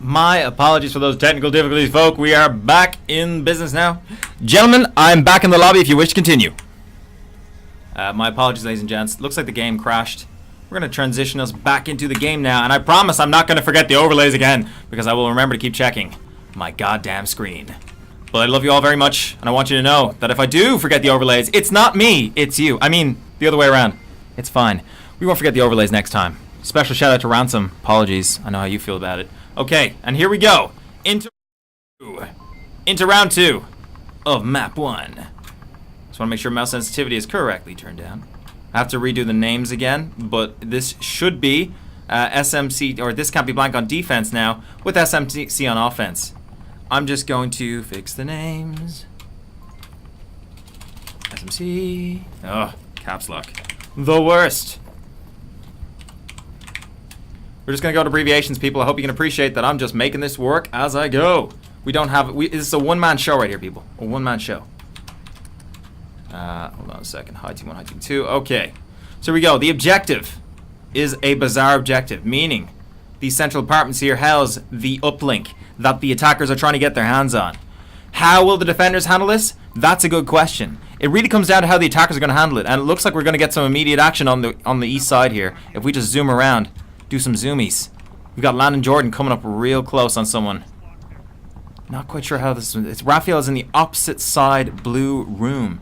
My apologies for those technical difficulties, folk. We are back in business now. Gentlemen, I'm back in the lobby if you wish to continue. My apologies, ladies and gents. Looks like the game crashed. We're going to transition us back into the game now, and I promise I'm not going to forget the overlays again, because I will remember to keep checking my goddamn screen. But I love you all very much, and I want you to know that if I do forget the overlays, it's not me, it's you. I mean, the other way around. It's fine. We won't forget the overlays next time. Special shout out to Ransom. Apologies. I know how you feel about it. Okay, and here we go. Into round 2 of map 1. Just want to make sure mouse sensitivity is correctly turned down. I have to redo the names again, but this should be SMC, or this can't be blank on defense now, with SMC on offense. I'm just going to fix the names. SMC. Oh, caps lock. The worst. We're just going to go to abbreviations, people. I hope you can appreciate that I'm just making this work as I go. We don't have... this is a one-man show right here, people. A one-man show. Hold on a second. High team 1, high team 2. Okay. So here we go. The objective is a bizarre objective, meaning these central apartments here house the uplink that the attackers are trying to get their hands on. How will the defenders handle this? That's a good question. It really comes down to how the attackers are going to handle it. And it looks like we're going to get some immediate action on the east side here. If we just zoom around... do some zoomies. We've got Landon Jordan coming up real close on someone. Not quite sure how this... it's Raphael is in the opposite side blue room.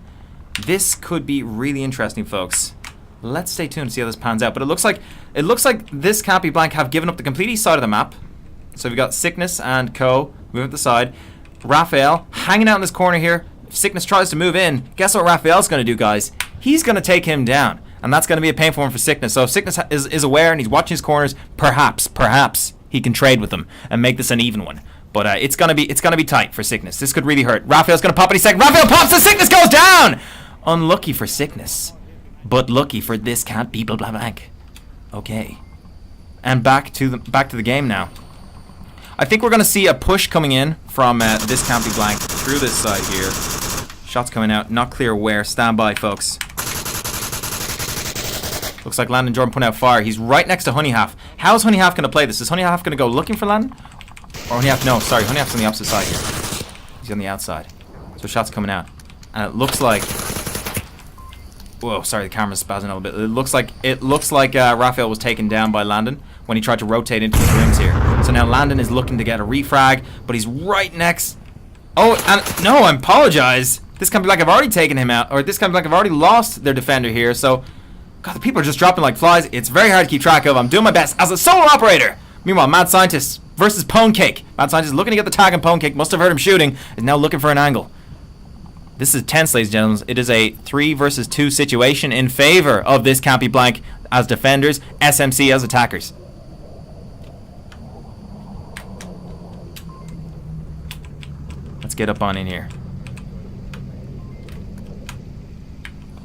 This could be really interesting, folks. Let's stay tuned to see how this pans out. But it looks like this can't be blank have given up the complete east side of the map. So we've got Sickness and Co. moving up the side. Raphael hanging out in this corner here. If Sickness tries to move in, guess what Raphael's going to do, guys? He's going to take him down. And that's going to be a painful one for Sickness. So if Sickness is aware and he's watching his corners, perhaps he can trade with them and make this an even one. But it's gonna be tight for Sickness. This could really hurt. Raphael's gonna pop any second. Raphael pops and Sickness goes down. Unlucky for Sickness, but lucky for this can't be blah blah blank. Okay, and back to the game now. I think we're gonna see a push coming in from this can't be blank through this side here. Shots coming out. Not clear where. Stand by, folks. Looks like Landon Jordan putting out fire. He's right next to Honey Half. How's Honey Half going to play this? Is Honey Half going to go looking for Landon? Or Honey Half? No, sorry. Honey Half's on the opposite side here. He's on the outside. So shots coming out. And it looks like... whoa, sorry, the camera's spazzing a little bit. It looks like Raphael was taken down by Landon when he tried to rotate into his rooms here. So now Landon is looking to get a refrag, but he's right next... oh, and no, I apologize. This can't be like I've already taken him out. Or this can't be like I've already lost their defender here, so... God, the people are just dropping like flies. It's very hard to keep track of. I'm doing my best as a solo operator. Meanwhile, Mad Scientist versus Pone Cake. Mad Scientist looking to get the tag on Pone Cake. Must have heard him shooting. Is now looking for an angle. This is tense, ladies and gentlemen. It is a 3 versus 2 situation in favor of this can't be blank as defenders, SMC as attackers. Let's get up on in here.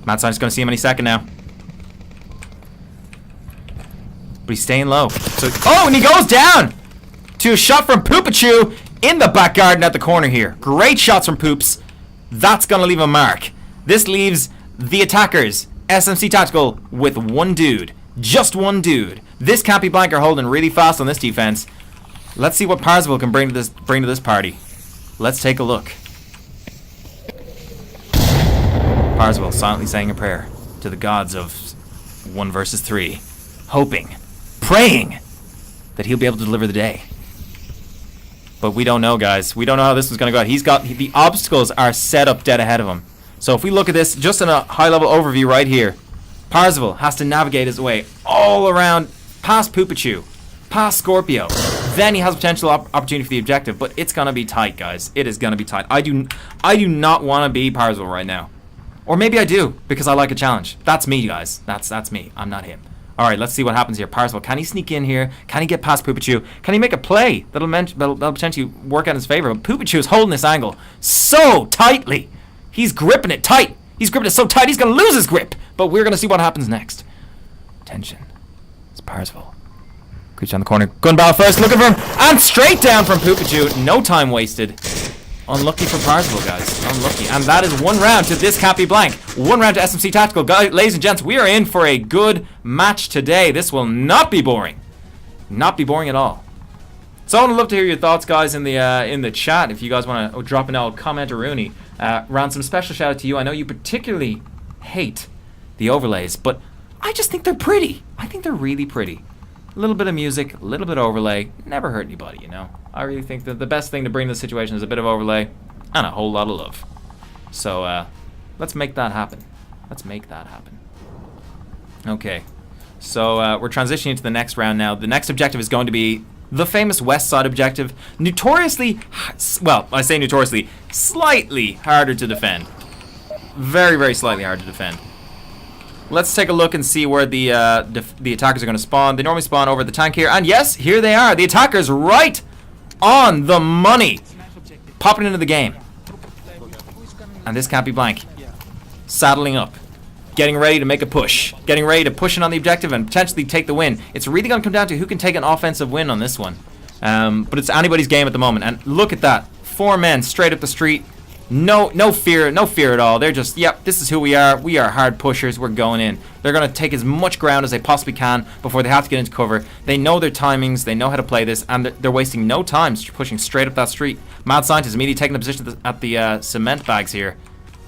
Mad Scientist going to see him any second now. But he's staying low. So, oh, and he goes down to a shot from Poopachu in the back garden at the corner here. Great shots from Poops. That's going to leave a mark. This leaves the attackers, SMC Tactical, with one dude. Just one dude. This can't be blank are holding really fast on this defense. Let's see what Parzival can bring to this party. Let's take a look. Parzival silently saying a prayer to the gods of 1 versus 3, hoping, praying that he'll be able to deliver the day. But we don't know, guys. We don't know how this is going to go out. The obstacles are set up dead ahead of him. So if we look at this just in a high-level overview right here, Parzival has to navigate his way all around past Poopachu, past Scorpio. Then he has potential opportunity for the objective, but it's going to be tight, guys. It is going to be tight. I do not want to be Parzival right now. Or maybe I do, because I like a challenge. That's me, guys. That's me. I'm not him. Alright, let's see what happens here. Parzival, can he sneak in here? Can he get past Pupichu? Can he make a play that'll potentially work out in his favor? But Pupichu is holding this angle so tightly. He's gripping it tight. He's gripping it so tight he's going to lose his grip. But we're going to see what happens next. Tension. It's Parzival. Creeps down the corner. Gun barrel first, looking for him. And straight down from Pupichu. No time wasted. Unlucky for Parzival, guys. Unlucky. And that is 1 round to This Can't Be Blank. 1 round to SMC Tactical. Ladies and gents, we are in for a good match today. This will not be boring. Not be boring at all. So I would love to hear your thoughts, guys, in the chat. If you guys want to drop an old comment or Rooney. Ransom, special shout out to you. I know you particularly hate the overlays, but I just think they're pretty. I think they're really pretty. A little bit of music, a little bit of overlay, never hurt anybody, you know. I really think that the best thing to bring to the situation is a bit of overlay and a whole lot of love. So let's make that happen. Let's make that happen. Okay, so we're transitioning to the next round now. The next objective is going to be the famous West Side objective. Notoriously, well, I say notoriously, slightly harder to defend. Very, very slightly hard to defend. Let's take a look and see where the attackers are going to spawn. They normally spawn over the tank here. And yes, here they are. The attackers right on the money. Popping into the game. And This Can't Be Blank. Saddling up. Getting ready to make a push. Getting ready to push in on the objective and potentially take the win. It's really going to come down to who can take an offensive win on this one. But it's anybody's game at the moment. And look at that. 4 men straight up the street. No fear at all. They're just, yep, this is who we are. We are hard pushers. We're going in. They're going to take as much ground as they possibly can before they have to get into cover. They know their timings. They know how to play this, and they're wasting no time pushing straight up that street. Mad Scientist immediately taking a position at the cement bags here.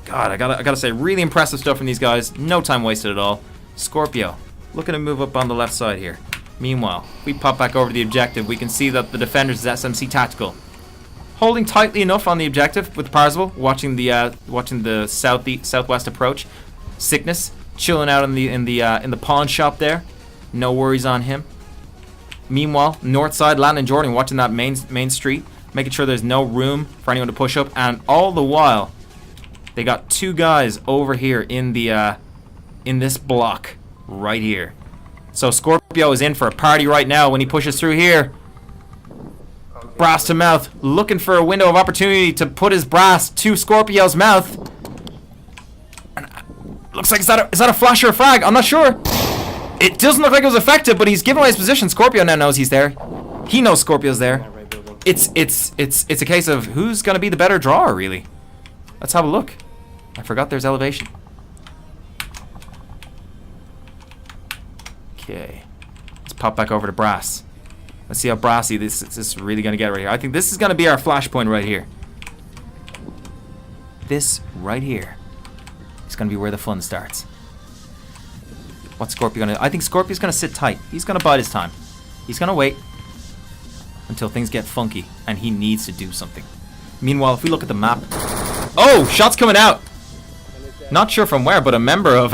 God, I gotta say, really impressive stuff from these guys. No time wasted at all. Scorpio, looking to move up on the left side here. Meanwhile, if we pop back over to the objective, we can see that the defenders is SMC Tactical. Holding tightly enough on the objective with Parzival, watching the southwest approach. Sickness chilling out in the pawn shop there. No worries on him. Meanwhile, north side, Landon and Jordan watching that main street, making sure there's no room for anyone to push up. And all the while, they got 2 guys over here in this block right here. So Scorpio is in for a party right now when he pushes through here. Brass to mouth, looking for a window of opportunity to put his brass to Scorpio's mouth. And looks like, is that a flash or a frag? I'm not sure. It doesn't look like it was effective, but he's given away his position. Scorpio now knows he's there. He knows Scorpio's there. It's a case of who's gonna be the better drawer, really. Let's have a look. I forgot there's elevation. Okay, let's pop back over to brass. Let's see how brassy this is really going to get right here. I think this is going to be our flashpoint right here. This right here is going to be where the fun starts. What's Scorpio going to do? I think Scorpio's going to sit tight. He's going to bide his time. He's going to wait until things get funky, and he needs to do something. Meanwhile, if we look at the map... Oh, shots coming out! Not sure from where, but a member of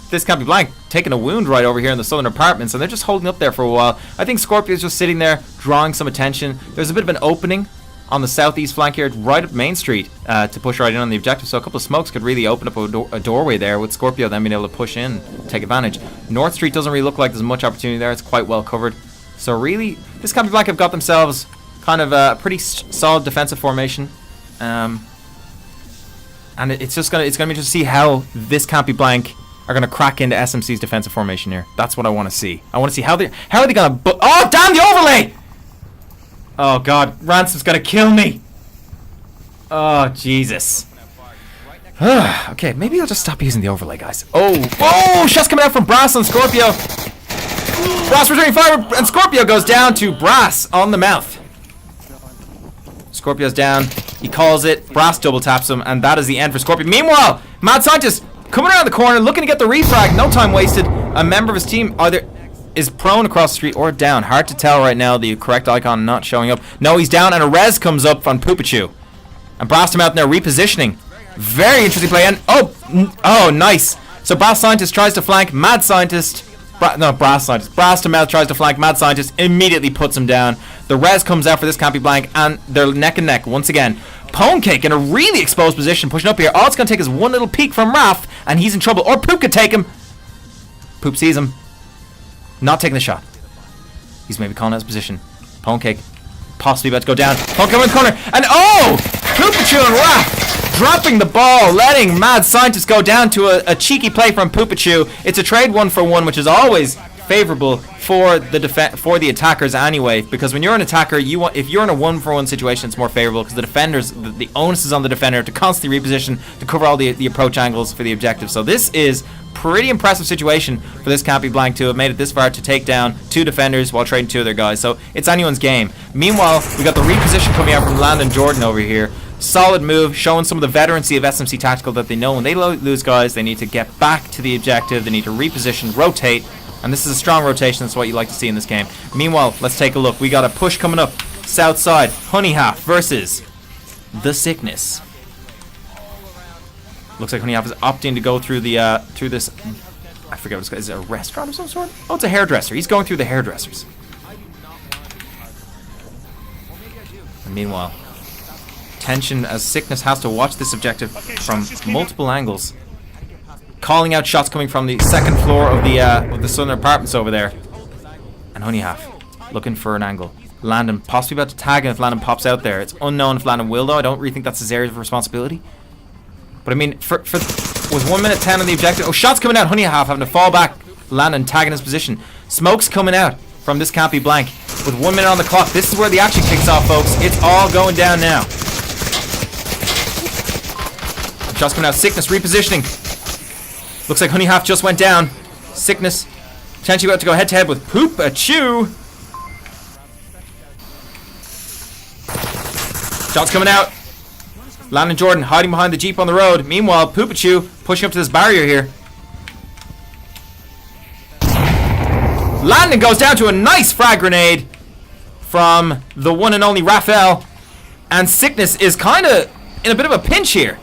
This Can't Be Blank taking a wound right over here in the southern apartments, and they're just holding up there for a while. I think Scorpio's just sitting there, drawing some attention. There's a bit of an opening on the southeast flank here, right up Main Street, to push right in on the objective. So a couple of smokes could really open up a doorway there, with Scorpio then being able to push in, take advantage. North Street doesn't really look like there's much opportunity there. It's quite well covered. So really, This Can't Be Blank have got themselves kind of a pretty solid defensive formation. And it's gonna be interesting to see how This Can't Be Blank are gonna crack into SMC's defensive formation here. That's what I want to see. I want to see how are they gonna. Oh damn, the overlay! Oh god, Ransom's gonna kill me. Oh Jesus. Okay, maybe I'll just stop using the overlay, guys. Oh, shots coming out from Brass on Scorpio. Brass returning fire, and Scorpio goes down to Brass on the mouth. Scorpio's down. He calls it. Brass double taps him, and that is the end for Scorpio. Meanwhile, Mad Scientist coming around the corner, looking to get the refrag. No time wasted. A member of his team is prone across the street or down. Hard to tell right now. The correct icon not showing up. No, he's down, and a res comes up on Pupichu. And Brass him out there repositioning. Very interesting play. And oh, nice. So Brass Scientist tries to flank Mad Scientist. Brass Scientist. Brass to mouth tries to flank Mad Scientist. Immediately puts him down. The res comes out for This Can't Be Blank, and they're neck and neck once again. Pwn Cake in a really exposed position, pushing up here. All it's going to take is one little peek from Raph, and he's in trouble. Or Poop could take him. Poop sees him. Not taking the shot. He's maybe calling out his position. Pwn kick. Possibly about to go down. Pwn coming in the corner. And oh! Poopachu and Raph dropping the ball, letting Mad Scientist go down to a cheeky play from Poopachu. It's a trade 1-for-1, which is always favorable for the attackers anyway, because when you're an attacker, if you're in a 1-for-1 situation, it's more favorable because the defenders, the onus is on the defender to constantly reposition to cover all the approach angles for the objective. So this is pretty impressive situation for this Campy Blank to have made it this far to take down 2 defenders while trading 2 of their guys. So it's anyone's game. Meanwhile, we got the reposition coming out from Landon Jordan over here. Solid move, showing some of the veterancy of SMC Tactical that they know when they lose guys, they need to get back to the objective, they need to reposition, rotate, and this is a strong rotation. That's what you like to see in this game. Meanwhile, let's take a look. We got a push coming up, south side, Honey Half versus the Sickness. Looks like Honey Half is opting to go through the through this. I forget what it's called. Is it a restaurant of some sort? Oh, it's a hairdresser. He's going through the hairdressers. And meanwhile, tension as Sickness has to watch this objective from multiple angles, calling out shots coming from the second floor of the southern apartments over there. And Honey Half looking for an angle. Landon possibly about to tag him if Landon pops out there. It's unknown if Landon will though. I don't really think that's his area of responsibility. But I mean, with 1 minute 10 on the objective. Oh, shots coming out. Honey Half having to fall back. Landon tagging his position. Smoke's coming out from this Campy Blank with 1 minute on the clock. This is where the action kicks off, folks. It's all going down now. Shots coming out. Sickness repositioning. Looks like Honey Half just went down. Sickness potentially about to go head to head with Poopachu. Shots coming out. Landon Jordan hiding behind the Jeep on the road. Meanwhile, Poopachu pushing up to this barrier here. Landon goes down to a nice frag grenade from the one and only Raphael. And Sickness is kind of in a bit of a pinch here.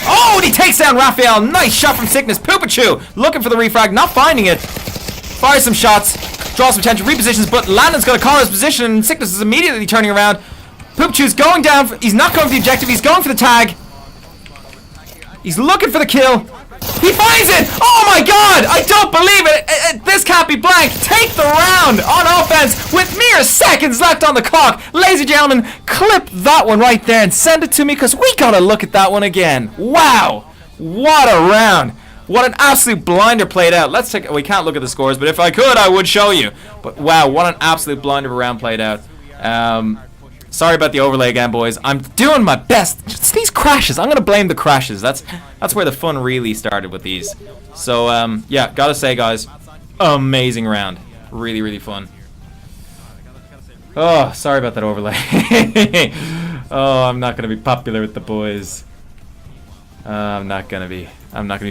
Oh, and he takes down Raphael. Nice shot from Sickness. Poopachu looking for the refrag, not finding it. Fires some shots, draws some attention, repositions, but Landon's going to call his position, and Sickness is immediately turning around. Poopachu's going down. He's not going for the objective. He's going for the tag. He's looking for the kill. He finds it. Oh my god. I don't believe it. This can't be blank. Take the round on offense with mere seconds left on the clock. Ladies and gentlemen, clip that one right there and send it to me because we got to look at that one again. Wow. What a round. What an absolute blinder played out. Let's take. We can't look at the scores, but if I could, I would show you. But wow, what an absolute blinder of a round played out. Sorry about the overlay again, boys. I'm doing my best. Just these crashes. I'm gonna blame the crashes. That's where the fun really started with these. So yeah, gotta say, guys, amazing round. Really, really fun. Oh, sorry about that overlay. Oh, I'm not gonna be popular with the boys. I'm not gonna be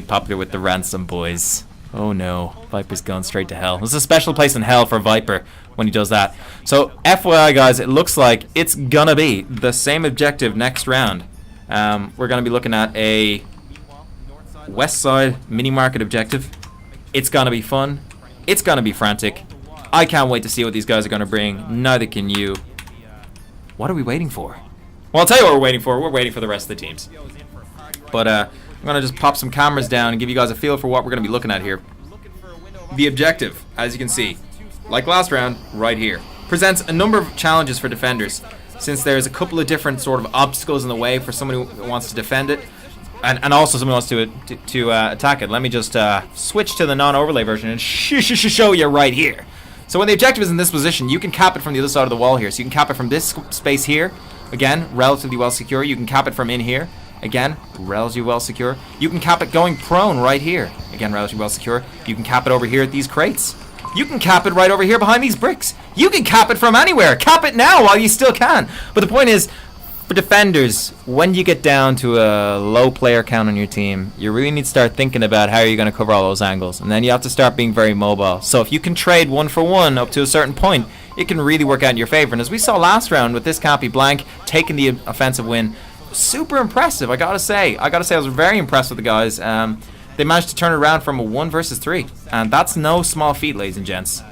popular with the ransom boys. Oh no, Viper's going straight to hell. There's a special place in hell for Viper when he does that. So FYI, guys, it looks like it's gonna be the same objective next round. We're gonna be looking at a west side mini market objective. It's gonna be fun. It's gonna be frantic. I can't wait to see what these guys are gonna bring. Neither can you. What are we waiting for? Well, I'll tell you what we're waiting for. We're waiting for the rest of the teams. But I'm gonna just pop some cameras down and give you guys a feel for what we're gonna be looking at here. The objective, as you can see, like last round, right here, presents a number of challenges for defenders, since there's a couple of different sort of obstacles in the way for someone who wants to defend it, and also someone who wants to attack it. Let me just switch to the non-overlay version and show you right here. So when the objective is in this position, you can cap it from the other side of the wall here. So you can cap it from this space here, again, relatively well secure. You can cap it from in here. Again, relatively well secure. You can cap it going prone right here. Again, relatively well secure. You can cap it over here at these crates. You can cap it right over here behind these bricks. You can cap it from anywhere. Cap it now while you still can. But the point is, for defenders, when you get down to a low player count on your team, you really need to start thinking about how you're going to cover all those angles. And then you have to start being very mobile. So if you can trade 1-for-1 up to a certain point, it can really work out in your favor. And as we saw last round with this Campy Blank taking the offensive win, super impressive, I gotta say. I was very impressed with the guys. They managed to turn it around from a 1 versus 3, and that's no small feat, ladies and gents.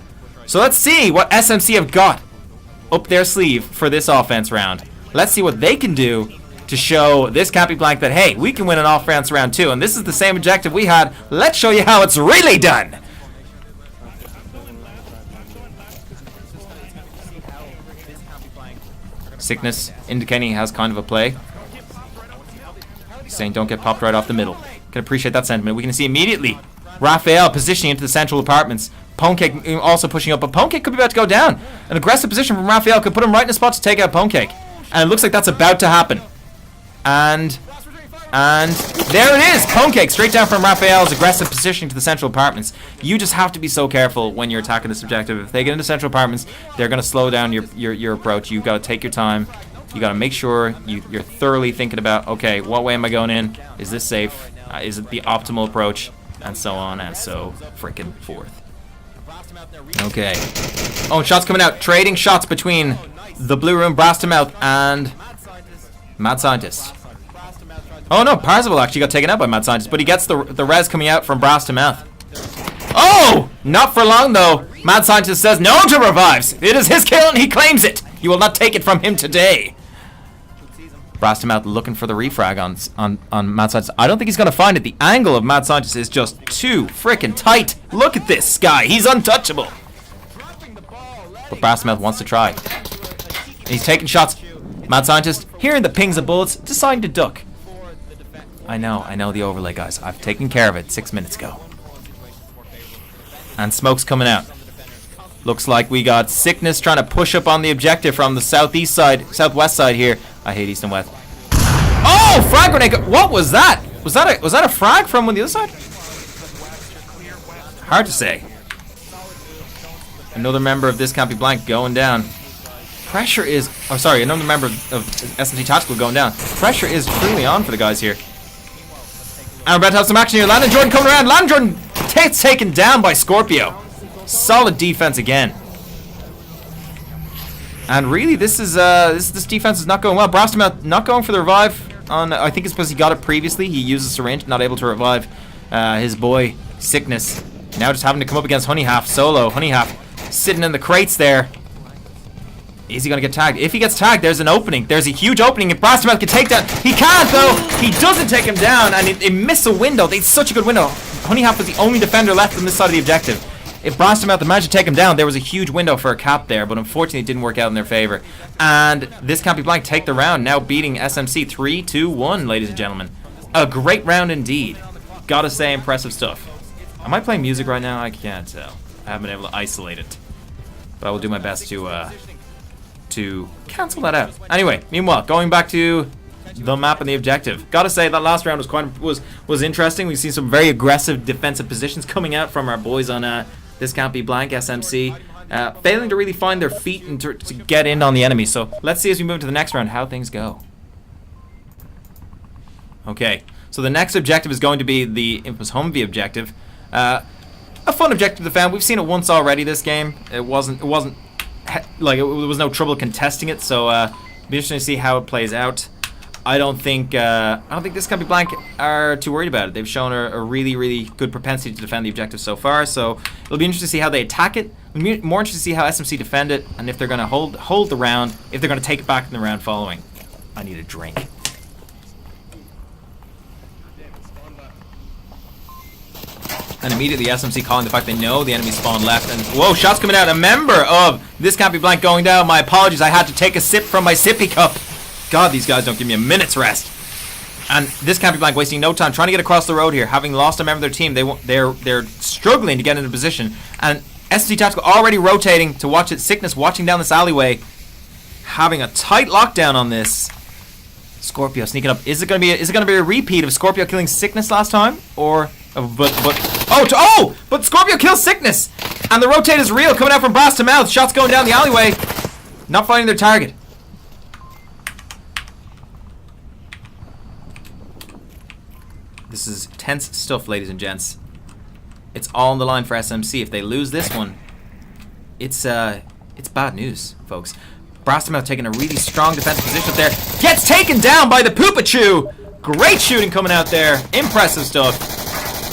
So let's see what SMC have got up their sleeve for this offense round. Let's see what they can do to show this Campy Blank that, hey, we can win an offense round too, and this is the same objective we had. Let's show you how it's really done. Sickness indicating he has kind of a play. Saying don't get popped right off the middle. Can appreciate that sentiment. We can see immediately Raphael positioning into the central apartments. Ponecake also pushing up, but Ponecake could be about to go down. An aggressive position from Raphael could put him right in a spot to take out Ponecake. And it looks like that's about to happen. And there it is! Ponecake straight down from Raphael's aggressive positioning to the central apartments. You just have to be so careful when you're attacking this objective. If they get into central apartments, they're going to slow down your approach. You've got to take your time. You got to make sure you're thoroughly thinking about, okay, what way am I going in? Is this safe? Is it the optimal approach? And so on and so freaking forth. Okay. Oh, shots coming out. Trading shots between the Blue Room, Brastamouth, and Mad Scientist. Oh no, Parzival actually got taken out by Mad Scientist, but he gets the res coming out from Brastamouth. Oh! Not for long though. Mad Scientist says no to revives. It is his kill and he claims it. You will not take it from him today. Brastamouth looking for the refrag on Mad Scientist. I don't think he's going to find it. The angle of Mad Scientist is just too freaking tight. Look at this guy. He's untouchable. But Brastamouth wants to try. And he's taking shots. Mad Scientist, hearing the pings of bullets, deciding to duck. I know the overlay, guys. I've taken care of it 6 minutes ago. And smoke's coming out. Looks like we got Sickness trying to push up on the objective from the southwest side here. I hate east and west. Oh, frag grenade! What was that? Was that a frag from on the other side? Hard to say. Another member of This Can't Be Blank going down. Pressure is... Oh, sorry. Another member of SMC Tactical going down. Pressure is truly on for the guys here. And we're about to have some action here. Landon Jordan coming around. Landon Jordan taken down by Scorpio. Solid defense again. And really, this defense is not going well. Brastamouth not going for the revive. I think it's because he got it previously. He used a syringe, not able to revive his boy Sickness. Now just having to come up against Honeyhalf solo. Honeyhalf sitting in the crates there. Is he going to get tagged? If he gets tagged, there's an opening. There's a huge opening. If Brastamouth can take that, he can't though. He doesn't take him down, and it missed a window. It's such a good window. Honeyhalf was the only defender left on this side of the objective. If Brastamouth had managed to take him down, there was a huge window for a cap there, but unfortunately it didn't work out in their favor. And This Can't Be Blank take the round, now beating SMC 3-2-1, ladies and gentlemen. A great round indeed. Gotta say, impressive stuff. Am I playing music right now? I can't tell. I haven't been able to isolate it. But I will do my best to cancel that out. Anyway, meanwhile, going back to the map and the objective. Gotta say, that last round was interesting. We've seen some very aggressive defensive positions coming out from our boys on This Can't Be Blank, SMC, failing to really find their feet and to get in on the enemy. So let's see as we move to the next round how things go. Okay, so the next objective is going to be the infamous Humvee objective. A fun objective to found. We've seen it once already this game. It wasn't like there was no trouble contesting it. So be interesting to see how it plays out. I don't think This Can't Be Blank are too worried about it. They've shown a really, really good propensity to defend the objective so far. So it'll be interesting to see how they attack it. It'll be more interesting to see how SMC defend it, and if they're going to hold the round, if they're going to take it back in the round following. I need a drink. And immediately SMC calling the fact they know the enemy spawned left. And whoa, shots coming out. A member of This Can't Be Blank going down. My apologies. I had to take a sip from my sippy cup. God, these guys don't give me a minute's rest. And This Can't Be Blank wasting no time trying to get across the road here. Having lost a member of their team, they're struggling to get into position. And SMC Tactical already rotating to watch it. Sickness watching down this alleyway, having a tight lockdown on this. Scorpio sneaking up. Is it going to be a repeat of Scorpio killing Sickness last time, or but Scorpio kills Sickness, and the rotate is real coming out from Brastamouth. Shots going down the alleyway, not finding their target. This is tense stuff, ladies and gents. It's all on the line for SMC. If they lose this one, it's bad news, folks. Brastamouth taking a really strong defensive position up there. Gets taken down by the Poopachu. Great shooting coming out there. Impressive stuff.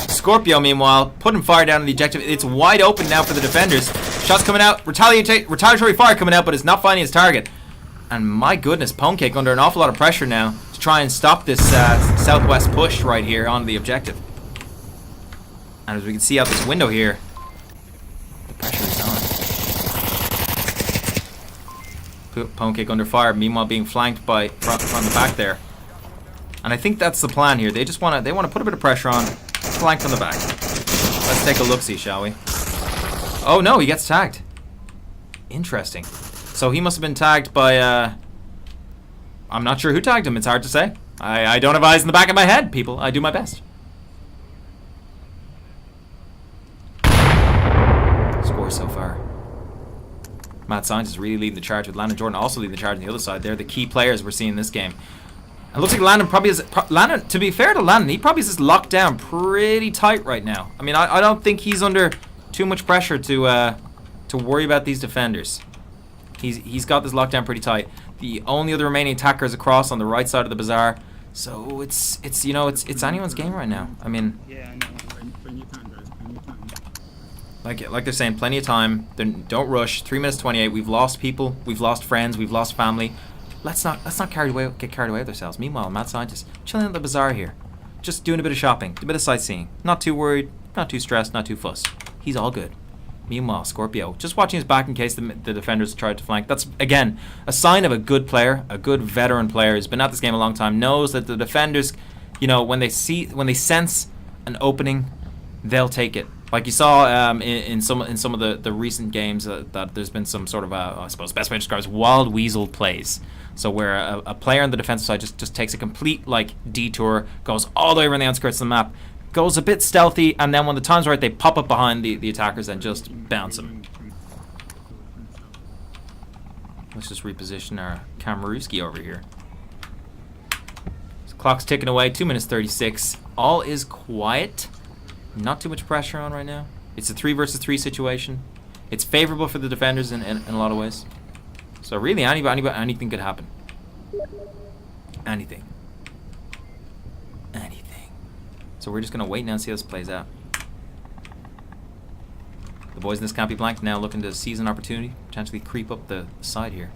Scorpio, meanwhile, putting fire down on the objective. It's wide open now for the defenders. Shots coming out. Retaliatory fire coming out, but it's not finding its target. And my goodness, Ponecake under an awful lot of pressure now to try and stop this southwest push right here onto the objective. And as we can see out this window here, the pressure is on. Pwnkick under fire, meanwhile being flanked by from the back there. And I think that's the plan here. They just want to put a bit of pressure on, flank from the back. Let's take a look-see, shall we? Oh no, he gets tagged. Interesting. So he must have been tagged by I'm not sure who tagged him. It's hard to say. I don't have eyes in the back of my head, people. I do my best. Score so far. Mad Scientist really leading the charge, with Landon Jordan also leading the charge on the other side. They're the key players we're seeing in this game. It looks like Landon probably has... Landon, to be fair to Landon, he probably has this locked down pretty tight right now. I mean, I don't think he's under too much pressure to worry about these defenders. He's got this locked down pretty tight. The only other remaining attacker is across on the right side of the bazaar. So it's you know, it's anyone's game right now. I mean... Yeah, I know. Like they're saying, plenty of time. Don't rush. 3 minutes 28. We've lost people. We've lost friends. We've lost family. Let's not get carried away with ourselves. Meanwhile, Mad Scientist chilling at the bazaar here, just doing a bit of shopping, a bit of sightseeing. Not too worried, not too stressed, not too fussed. He's all good. Meanwhile, Scorpio just watching his back in case the defenders tried to flank. That's again a sign of a good player, a good veteran player who's been at this game a long time. Knows that the defenders, you know, when they sense an opening, they'll take it. Like you saw in some of the recent games that there's been some sort of I suppose best way to describe it is wild weasel plays. So where a player on the defensive side just takes a complete like detour, goes all the way around the outskirts of the map, goes a bit stealthy, and then when the time's right, they pop up behind the attackers and just bounce them. Let's just reposition our Kamaruski over here. So clock's ticking away. 2 minutes 36. All is quiet. Not too much pressure on right now. It's a 3 versus 3 situation. It's favorable for the defenders in a lot of ways. So really, anything could happen. Anything. So we're just going to wait now and see how this plays out. The boys in this campy blank now looking to seize an opportunity, potentially creep up the side here.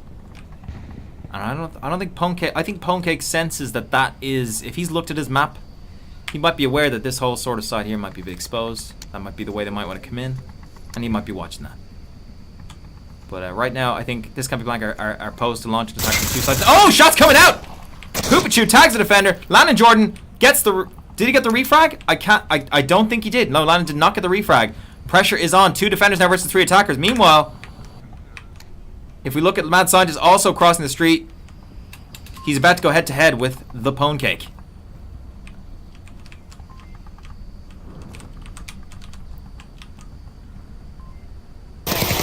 And I don't think Pwnkick... I think Pwnkick senses that is... If he's looked at his map, he might be aware that this whole sort of side here might be a bit exposed. That might be the way they might want to come in. And he might be watching that. But right now, I think this campy blank are posed to launch an attack from 2 sides. Oh, shots coming out! Poopachu tags the defender. Landon Jordan gets the... Did he get the refrag? I don't think he did. No, Landon did not get the refrag. Pressure is on. 2 defenders now versus 3 attackers. Meanwhile, if we look at Mad Scientist also crossing the street, he's about to go head to head with the Pwnkick.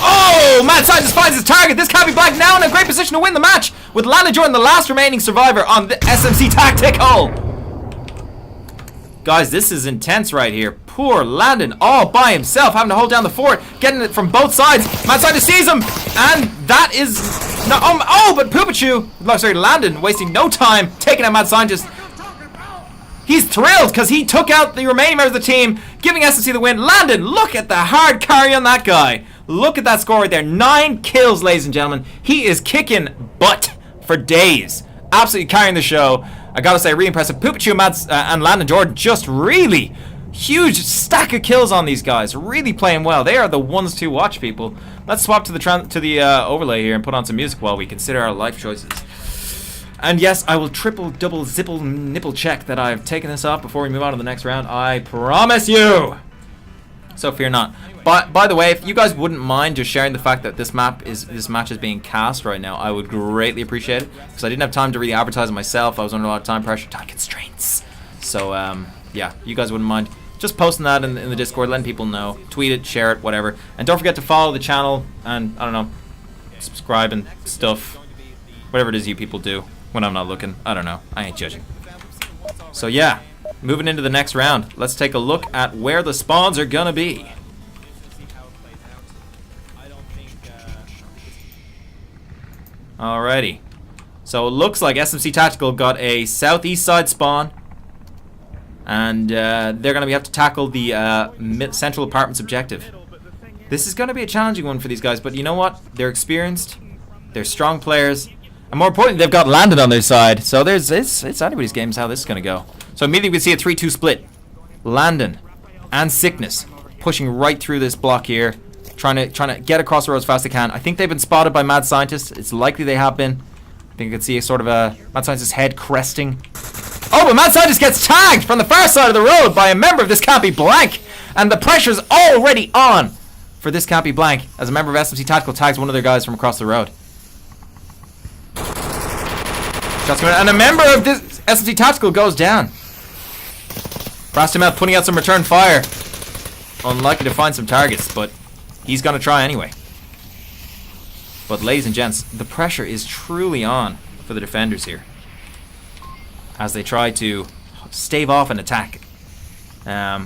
Oh, Mad Scientist finds his target. This can't be black now in a great position to win the match with Landon Jordan, the last remaining survivor on the SMC tactical. Guys, this is intense right here. Poor Landon all by himself, having to hold down the fort, getting it from both sides. Mad Scientist sees him, and that is... No, but Poopachu, sorry, Landon, wasting no time, taking out Mad Scientist. He's thrilled, because he took out the remaining members of the team, giving SMC the win. Landon, look at the hard carry on that guy. Look at that score right there. 9 kills, ladies and gentlemen. He is kicking butt for days. Absolutely carrying the show. I gotta say, really impressive. Poopachu and Landon Jordan just really huge stack of kills on these guys. Really playing well. They are the ones to watch, people. Let's swap to the overlay here and put on some music while we consider our life choices. And yes, I will triple, double, zipple, nipple check that I've taken this off before we move on to the next round. I promise you. So fear not. But by the way, if you guys wouldn't mind just sharing the fact that this match is being cast right now, I would greatly appreciate it, because I didn't have time to really advertise it myself. I was under a lot of time pressure, time constraints. So yeah, you guys wouldn't mind just posting that in the Discord, letting people know, tweet it, share it, whatever, and don't forget to follow the channel and I don't know, subscribe and stuff, whatever it is you people do when I'm not looking. I don't know. I ain't judging. So yeah, moving into the next round, let's take a look at where the spawns are gonna be. Alrighty, so it looks like SMC Tactical got a southeast side spawn, and they're going to have to tackle the central apartments objective. This is going to be a challenging one for these guys, but you know what? They're experienced, they're strong players, and more importantly, they've got Landon on their side. So it's anybody's game how this is going to go. So immediately we see a 3-2 split. Landon and Sickness pushing right through this block here. trying to get across the road as fast as they can. I think they've been spotted by Mad Scientist. It's likely they have been. I think you can see a sort of a Mad Scientist's head cresting. Oh, but Mad Scientist gets tagged from the far side of the road by a member of This Can't Be Blank. And the pressure's already on for This Can't Be Blank as a member of SMC Tactical tags one of their guys from across the road. Shots going, and a member of this SMC Tactical goes down. Brastamouth putting out some return fire. Unlikely to find some targets, but he's going to try anyway. But ladies and gents, the pressure is truly on for the defenders here as they try to stave off an attack. So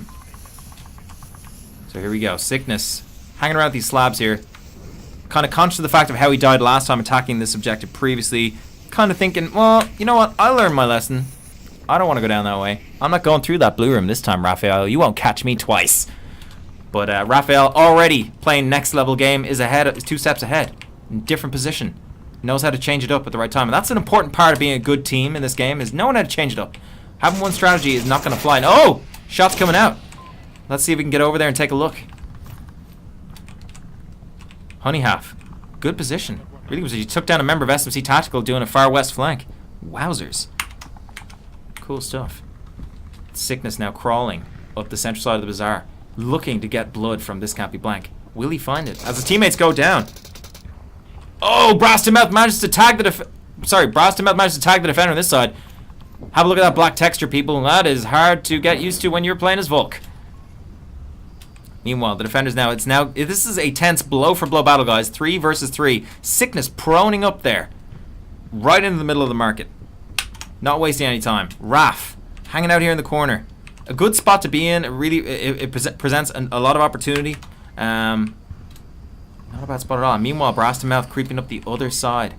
here we go. Sickness hanging around these slabs here. Kind of conscious of the fact of how he died last time attacking this objective previously. Kind of thinking, well, you know what? I learned my lesson. I don't want to go down that way. I'm not going through that blue room this time, Raphael. You won't catch me twice. But Raphael, already playing next level game, is ahead, is 2 steps ahead. In different position. Knows how to change it up at the right time. And that's an important part of being a good team in this game, is knowing how to change it up. Having one strategy is not going to fly. Oh! Shots coming out. Let's see if we can get over there and take a look. Honey half. Good position. Really was. He took down a member of SMC Tactical doing a far west flank. Wowzers. Cool stuff. Sickness now crawling up the central side of the bazaar, looking to get blood from This Can't Be Blank. Will he find it? As the teammates go down. Oh, Brastamouth manages to tag the Brastamouth manages to tag the defender on this side. Have a look at that black texture, people. That is hard to get used to when you're playing as Volk. Meanwhile, the defenders now, this is a tense blow for blow battle, guys. 3 versus 3. Sickness proning up there. Right into the middle of the market. Not wasting any time. Raf, hanging out here in the corner. A good spot to be in. It presents a lot of opportunity. Not a bad spot at all. Meanwhile, Brastamouth creeping up the other side.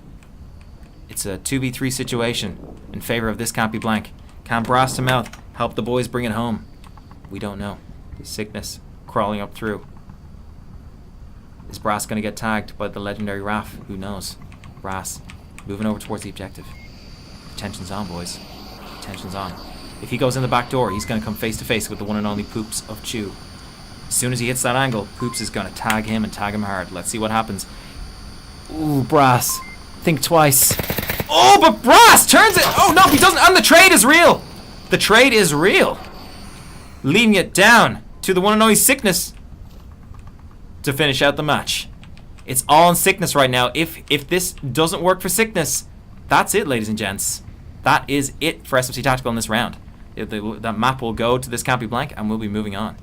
It's a 2v3 situation in favor of This Can't Be Blank. Can Brastamouth help the boys bring it home? We don't know. Sickness crawling up through. Is Brass going to get tagged by the legendary Raf? Who knows? Brass moving over towards the objective. Tension's on, boys. Tension's on. If he goes in the back door, he's going to come face to face with the one and only Poops of Chew. As soon as he hits that angle, Poops is going to tag him and tag him hard. Let's see what happens. Ooh, Brass. Think twice. Oh, but Brass turns it. Oh, no, he doesn't. And the trade is real. The trade is real. Leaving it down to the one and only Sickness to finish out the match. It's all in Sickness right now. If this doesn't work for Sickness, that's it, ladies and gents. That is it for SMC Tactical in this round. That map will go to This Can't Be Blank, and we'll be moving on.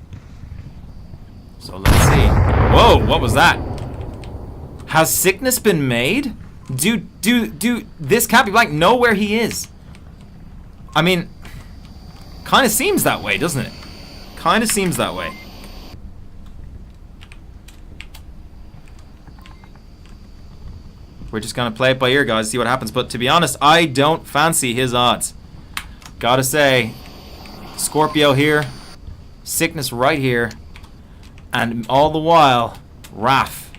So let's see. Whoa, what was that? Has Sickness been made? Do This Can't Be Blank know where he is? I mean, kind of seems that way, doesn't it? Kind of seems that way. We're just gonna play it by ear, guys, see what happens. But to be honest, I don't fancy his odds. Gotta say, Scorpio here, Sickness right here, and all the while, Raf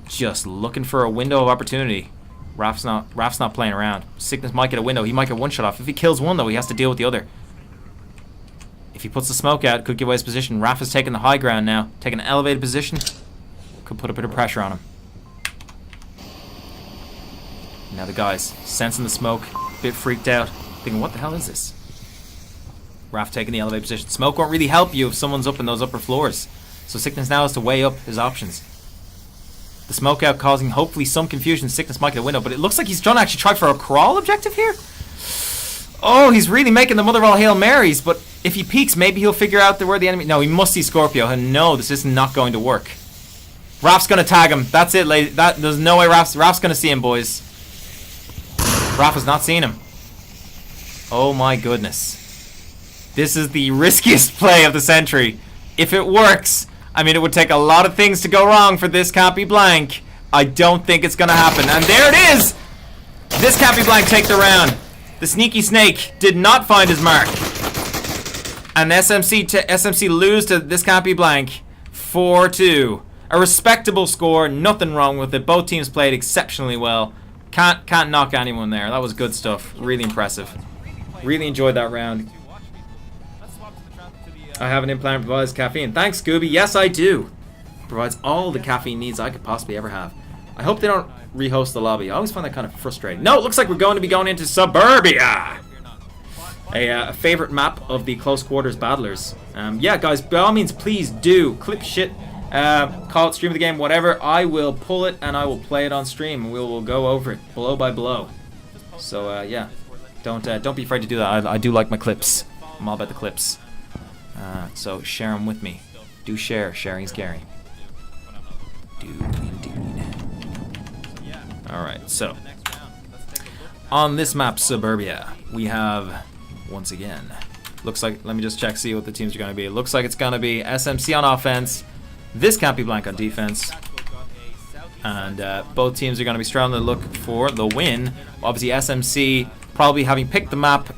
just looking for a window of opportunity. Raf's not playing around. Sickness might get a window. He might get one shot off. If he kills one, though, he has to deal with the other. If he puts the smoke out, could give away his position. Raf is taking the high ground now, taking an elevated position. Could put a bit of pressure on him. Now the guys sensing the smoke, a bit freaked out, thinking, what the hell is this? Raf taking the elevated position. Smoke won't really help you if someone's up in those upper floors. So Sickness now has to weigh up his options. The smoke out causing hopefully some confusion. Sickness might get a window, but it looks like he's trying to actually try for a crawl objective here. Oh, he's really making the mother of all Hail Marys, but if he peeks, maybe he'll figure out where the enemy... No, he must see Scorpio, and no, this is not going to work. Raf's going to tag him. That's it, ladies. There's no way Raf's going to see him, boys. Raf has not seen him. Oh my goodness. This is the riskiest play of the century. If it works, I mean, it would take a lot of things to go wrong for This Can't Be Blank. I don't think it's going to happen. And there it is! This Can't Be Blank take the round. The sneaky snake did not find his mark. And SMC lose to This Can't Be Blank 4-2. A respectable score, nothing wrong with it. Both teams played exceptionally well. Can't knock anyone there. That was good stuff. Really impressive. Really enjoyed that round. I have an implant provides caffeine. Thanks, Scooby. Yes, I do. Provides all the caffeine needs I could possibly ever have. I hope they don't rehost the lobby. I always find that kind of frustrating. No, it looks like we're going to be going into Suburbia! A favorite map of the close quarters battlers. Yeah, guys, by all means, please do clip shit. Call it, stream of the game, whatever. I will pull it and I will play it on stream. And we'll go over it blow by blow. So yeah, don't be afraid to do that. I do like my clips. I'm all about the clips. So share them with me. Do share. Sharing is caring. Do indeed. All right. So on this map, Suburbia, we have once again. Looks like. Let me just check, see what the teams are going to be. It looks like it's going to be SMC on offense. This can't be blank on defense. And both teams are going to be strong to look for the win. Obviously, SMC, probably having picked the map,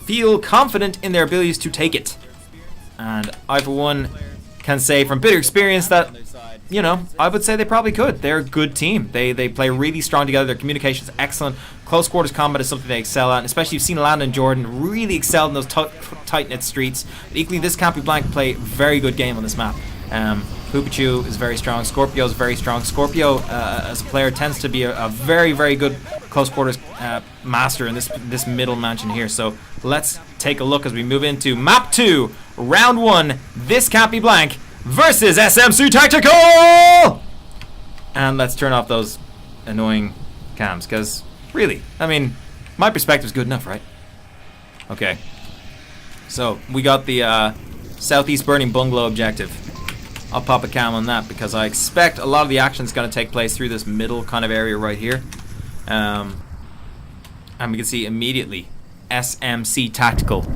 feel confident in their abilities to take it. And I, for one, can say from bitter experience that, you know, I would say they probably could. They're a good team. They play really strong together. Their communication is excellent. Close quarters combat is something they excel at. And especially you've seen Landon and Jordan really excel in those tight-knit streets. But equally, this can't be blank play very good game on this map. Poopachu is very strong. Scorpio is very strong. Scorpio, as a player, tends to be a very, very good close quarters master in this middle mansion here. So let's take a look as we move into map 2, round 1. This can't be blank versus SMC Tactical. And let's turn off those annoying cams, because really, I mean, my perspective is good enough, right? Okay. So we got the Southeast Burning Bungalow objective. I'll pop a cam on that because I expect a lot of the action is going to take place through this middle kind of area right here. And we can see immediately SMC Tactical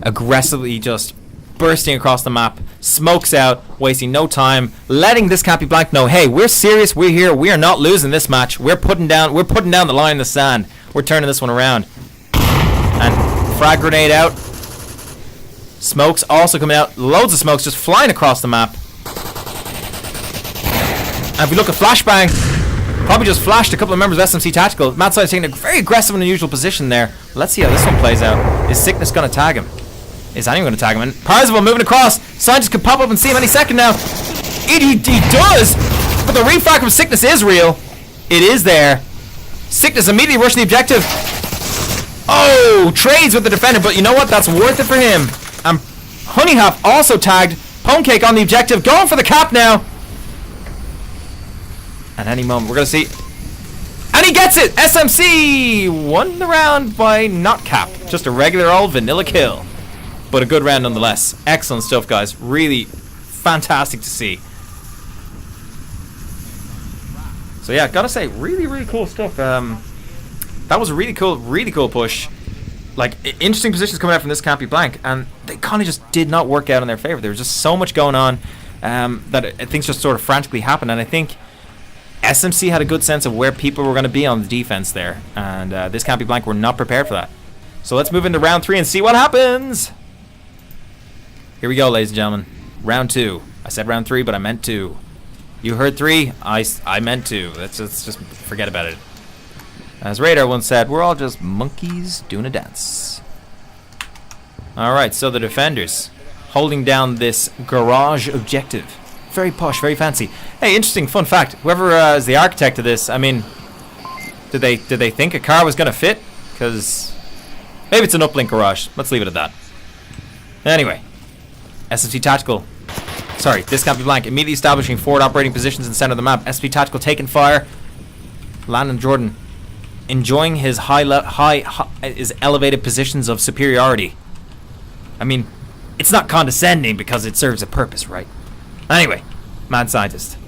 aggressively just bursting across the map, smokes out, wasting no time, letting this can't be blank know, hey, we're serious, we're here, we are not losing this match. We're putting down the line in the sand. We're turning this one around. And frag grenade out. Smokes also coming out. Loads of smokes just flying across the map. And if we look at Flashbang, probably just flashed a couple of members of SMC Tactical. Matside is taking a very aggressive and unusual position there. Let's see how this one plays out. Is Sickness going to tag him? Is anyone going to tag him? And Parzival moving across. Scientist could pop up and see him any second now. He does! But the refrag from Sickness is real. It is there. Sickness immediately rushing the objective. Oh! Trades with the defender, but you know what? That's worth it for him. And Honeyhop also tagged. Pwnecake on the objective. Going for the cap now. At any moment, we're going to see. And he gets it! SMC won the round by not cap. Just a regular old vanilla kill. But a good round nonetheless. Excellent stuff, guys. Really fantastic to see. So yeah, gotta say, really, really cool stuff. That was a really cool push. Like, interesting positions coming out from this can't be blank. And they kind of just did not work out in their favor. There was just so much going on that things just sort of frantically happened. And I think SMC had a good sense of where people were going to be on the defense there. And this can't be blank. We're not prepared for that. So let's move into round 3 and see what happens. Here we go, ladies and gentlemen. Round 2. I said round 3, but I meant 2. You heard 3. I meant 2. Let's just forget about it. As Radar once said, we're all just monkeys doing a dance. Alright, so the defenders holding down this garage objective. Very posh, very fancy. Hey, interesting fun fact. Whoever is the architect of this, I mean, did they think a car was going to fit? Because maybe it's an uplink garage. Let's leave it at that. Anyway, SMC Tactical. Sorry, this can't be blank. Immediately establishing forward operating positions in the center of the map. SMC Tactical taking fire. Landon Jordan enjoying his his elevated positions of superiority. I mean, it's not condescending because it serves a purpose, right? Anyway, Mad Scientist.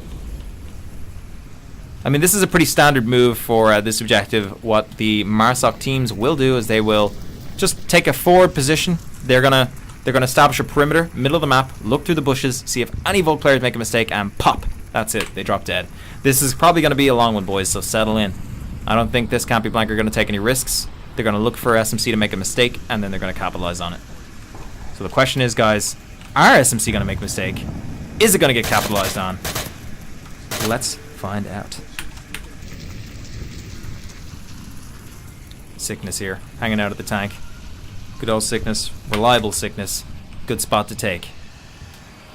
I mean, this is a pretty standard move for this objective. What the Marsoc teams will do is they will just take a forward position. They're gonna establish a perimeter, middle of the map, look through the bushes, see if any Volt players make a mistake, and pop. That's it. They drop dead. This is probably going to be a long one, boys, so settle in. I don't think this can't be blank are going to take any risks. They're going to look for SMC to make a mistake, and then they're going to capitalize on it. So the question is, guys, are SMC going to make a mistake? Is it going to get capitalized on? Let's find out. Sickness here, hanging out at the tank. Good old Sickness, reliable Sickness. Good spot to take.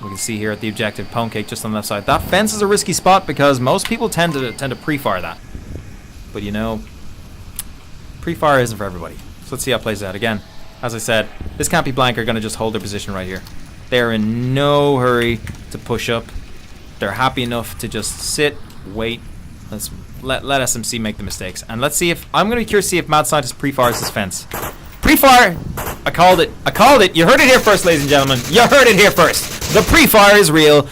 We can see here at the objective, Pone Cake just on the left side. That fence is a risky spot because most people tend to pre-fire that. But you know, pre-fire isn't for everybody. So let's see how it plays out. Again, as I said, this can't be blank are going to just hold their position right here. They're in no hurry to push up. They're happy enough to just sit, wait. Let's let SMC make the mistakes. And let's see if, I'm going to be curious to see if Mad Scientist pre-fires this fence. Pre-fire! I called it. I called it. You heard it here first, ladies and gentlemen. You heard it here first. The pre-fire is real.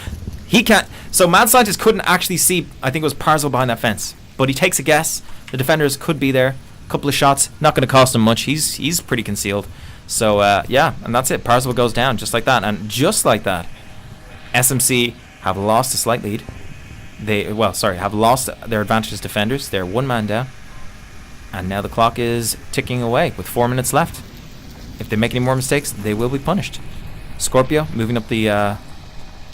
He can't. So Mad Scientist couldn't actually see, I think it was Parzival behind that fence. But he takes a guess. The defenders could be there. A couple of shots. Not going to cost him much. He's pretty concealed. So, yeah. And that's it. Parzival goes down just like that. And just like that, SMC have lost a slight lead. Have lost their advantage as defenders. They're one man down. And now the clock is ticking away with 4 minutes left. If they make any more mistakes, they will be punished. Scorpio moving up the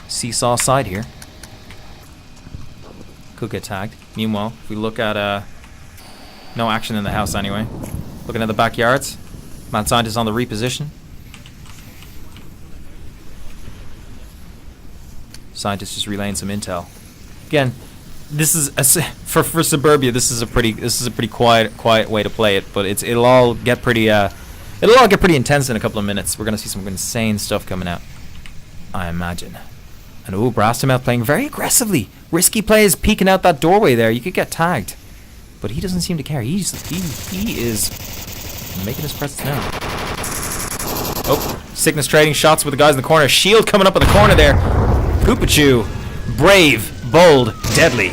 seesaw side here. Could get tagged. Meanwhile, if we look at no action in the house anyway. Looking at the backyards. Mad Scientist on the reposition. Scientist just relaying some intel. Again, this is for suburbia. This is a pretty quiet way to play it, but it'll all get pretty intense in a couple of minutes. We're gonna see some insane stuff coming out, I imagine. And Brastamouth playing very aggressively. Risky plays, peeking out that doorway there. You could get tagged, but he doesn't seem to care. He is making his presence known. Oh, Sickness trading shots with the guys in the corner. Shield coming up in the corner there. Poopachu, brave. Bold, deadly.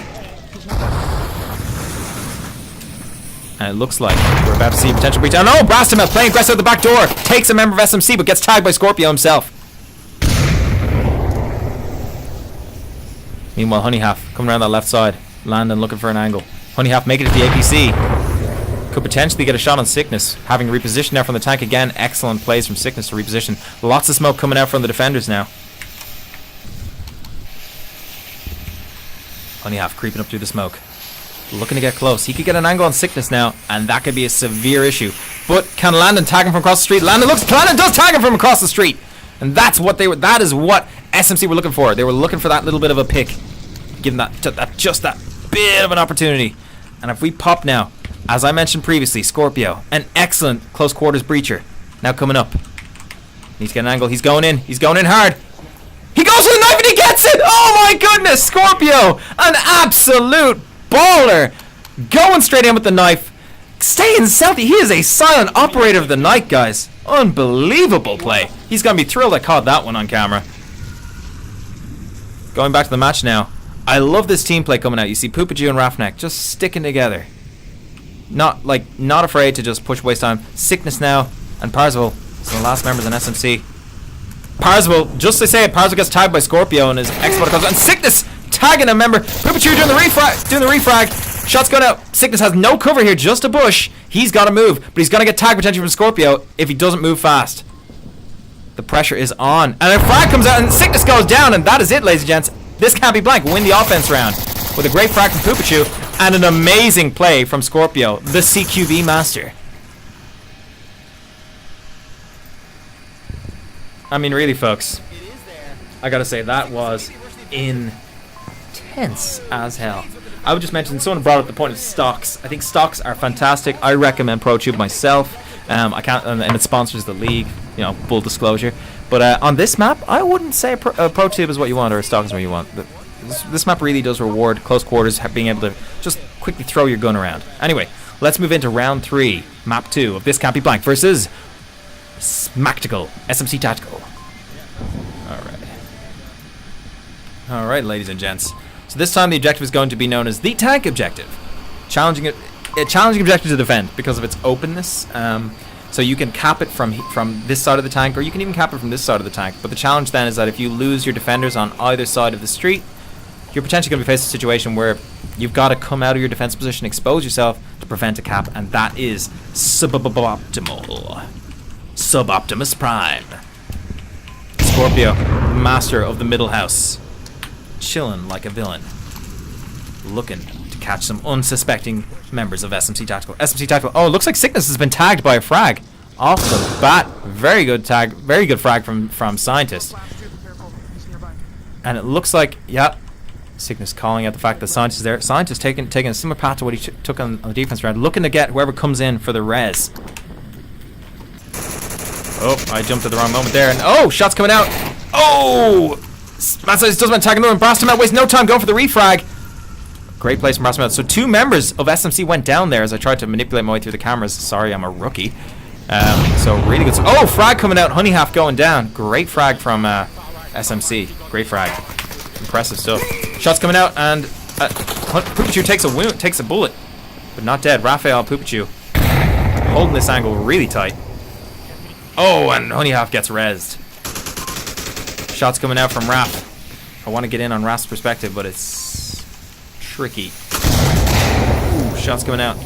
And it looks like we're about to see potential breach. Oh no, Brastamouth playing aggressive at the back door. Takes a member of SMC but gets tagged by Scorpio himself. Meanwhile, Honeyhalf coming around that left side. Landon looking for an angle. Honeyhalf making it to the APC. Could potentially get a shot on Sickness. Having repositioned now from the tank again. Excellent plays from Sickness to reposition. Lots of smoke coming out from the defenders now. Honeyhalf creeping up through the smoke. Looking to get close. He could get an angle on Sickness now, and that could be a severe issue. But can Landon tag him from across the street? Landon does tag him from across the street. And that's what that is what SMC were looking for. They were looking for that little bit of a pick. Give them just that bit of an opportunity. And if we pop now, as I mentioned previously, Scorpio, an excellent close quarters breacher. Now coming up. Needs to get an angle. He's going in. He's going in hard. He goes for the knife and he gets it! Oh my goodness! Scorpio! An absolute baller! Going straight in with the knife. Staying stealthy. He is a silent operator of the night, guys. Unbelievable play. He's going to be thrilled I caught that one on camera. Going back to the match now. I love this team play coming out. You see Poopachu and Rafnak just sticking together. Not afraid to just push waste time. Sickness now. And Parzival. So the last members in SMC. Parzival, just to say it, Parzival gets tagged by Scorpio and his exploit comes out. And Sickness tagging a member. Poopachu doing the refrag. Shots going out. Sickness has no cover here, just a bush. He's got to move, but he's going to get tagged potentially from Scorpio if he doesn't move fast. The pressure is on. And a frag comes out and Sickness goes down, and that is it, ladies and gents. This can't be blank. Win the offense round with a great frag from Poopachu and an amazing play from Scorpio, the CQB master. I mean, really, folks, I gotta say, that was intense as hell. I would just mention, someone brought up the point of stocks. I think stocks are fantastic. I recommend ProTube myself. I can't, and it sponsors the league, you know, full disclosure. But on this map, I wouldn't say a ProTube is what you want or a stock is what you want. This map really does reward close quarters, being able to just quickly throw your gun around. Anyway, let's move into round 3, map 2 of This Can't Be Blank versus Smactical, SMC Tactical. Alright, ladies and gents. So this time the objective is going to be known as the tank objective. Challenging objective to defend because of its openness. So you can cap it from this side of the tank, or you can even cap it from this side of the tank. But the challenge then is that if you lose your defenders on either side of the street, you're potentially going to be faced with a situation where you've got to come out of your defense position, expose yourself to prevent a cap, and that is suboptimal. Suboptimus Prime. Scorpio, master of the middle house. Chilling like a villain. Looking to catch some unsuspecting members of SMC Tactical. SMC Tactical. Oh, it looks like Sickness has been tagged by a frag. Off the bat. Very good tag. Very good frag from Scientist. And it looks like, yeah, Sickness calling out the fact that Scientist is there. Scientist taking a similar path to what he took on the defense round, looking to get whoever comes in for the res. Oh, I jumped at the wrong moment there, and oh, shots coming out. Oh, Matsai doesn't attack another one. Brastamel wastes no time going for the refrag. Great place from Brastamel. So 2 members of SMC went down there as I tried to manipulate my way through the cameras. Sorry, I'm a rookie. So really good. Oh, frag coming out. Honey half going down. Great frag from SMC. Great frag. Impressive stuff. Shots coming out, and Pupichu takes a bullet, but not dead. Raphael Pupichu holding this angle really tight. Oh, and Honey half gets rezzed. Shots coming out from Raph. I want to get in on Raph's perspective, but it's tricky. Ooh, shots coming out.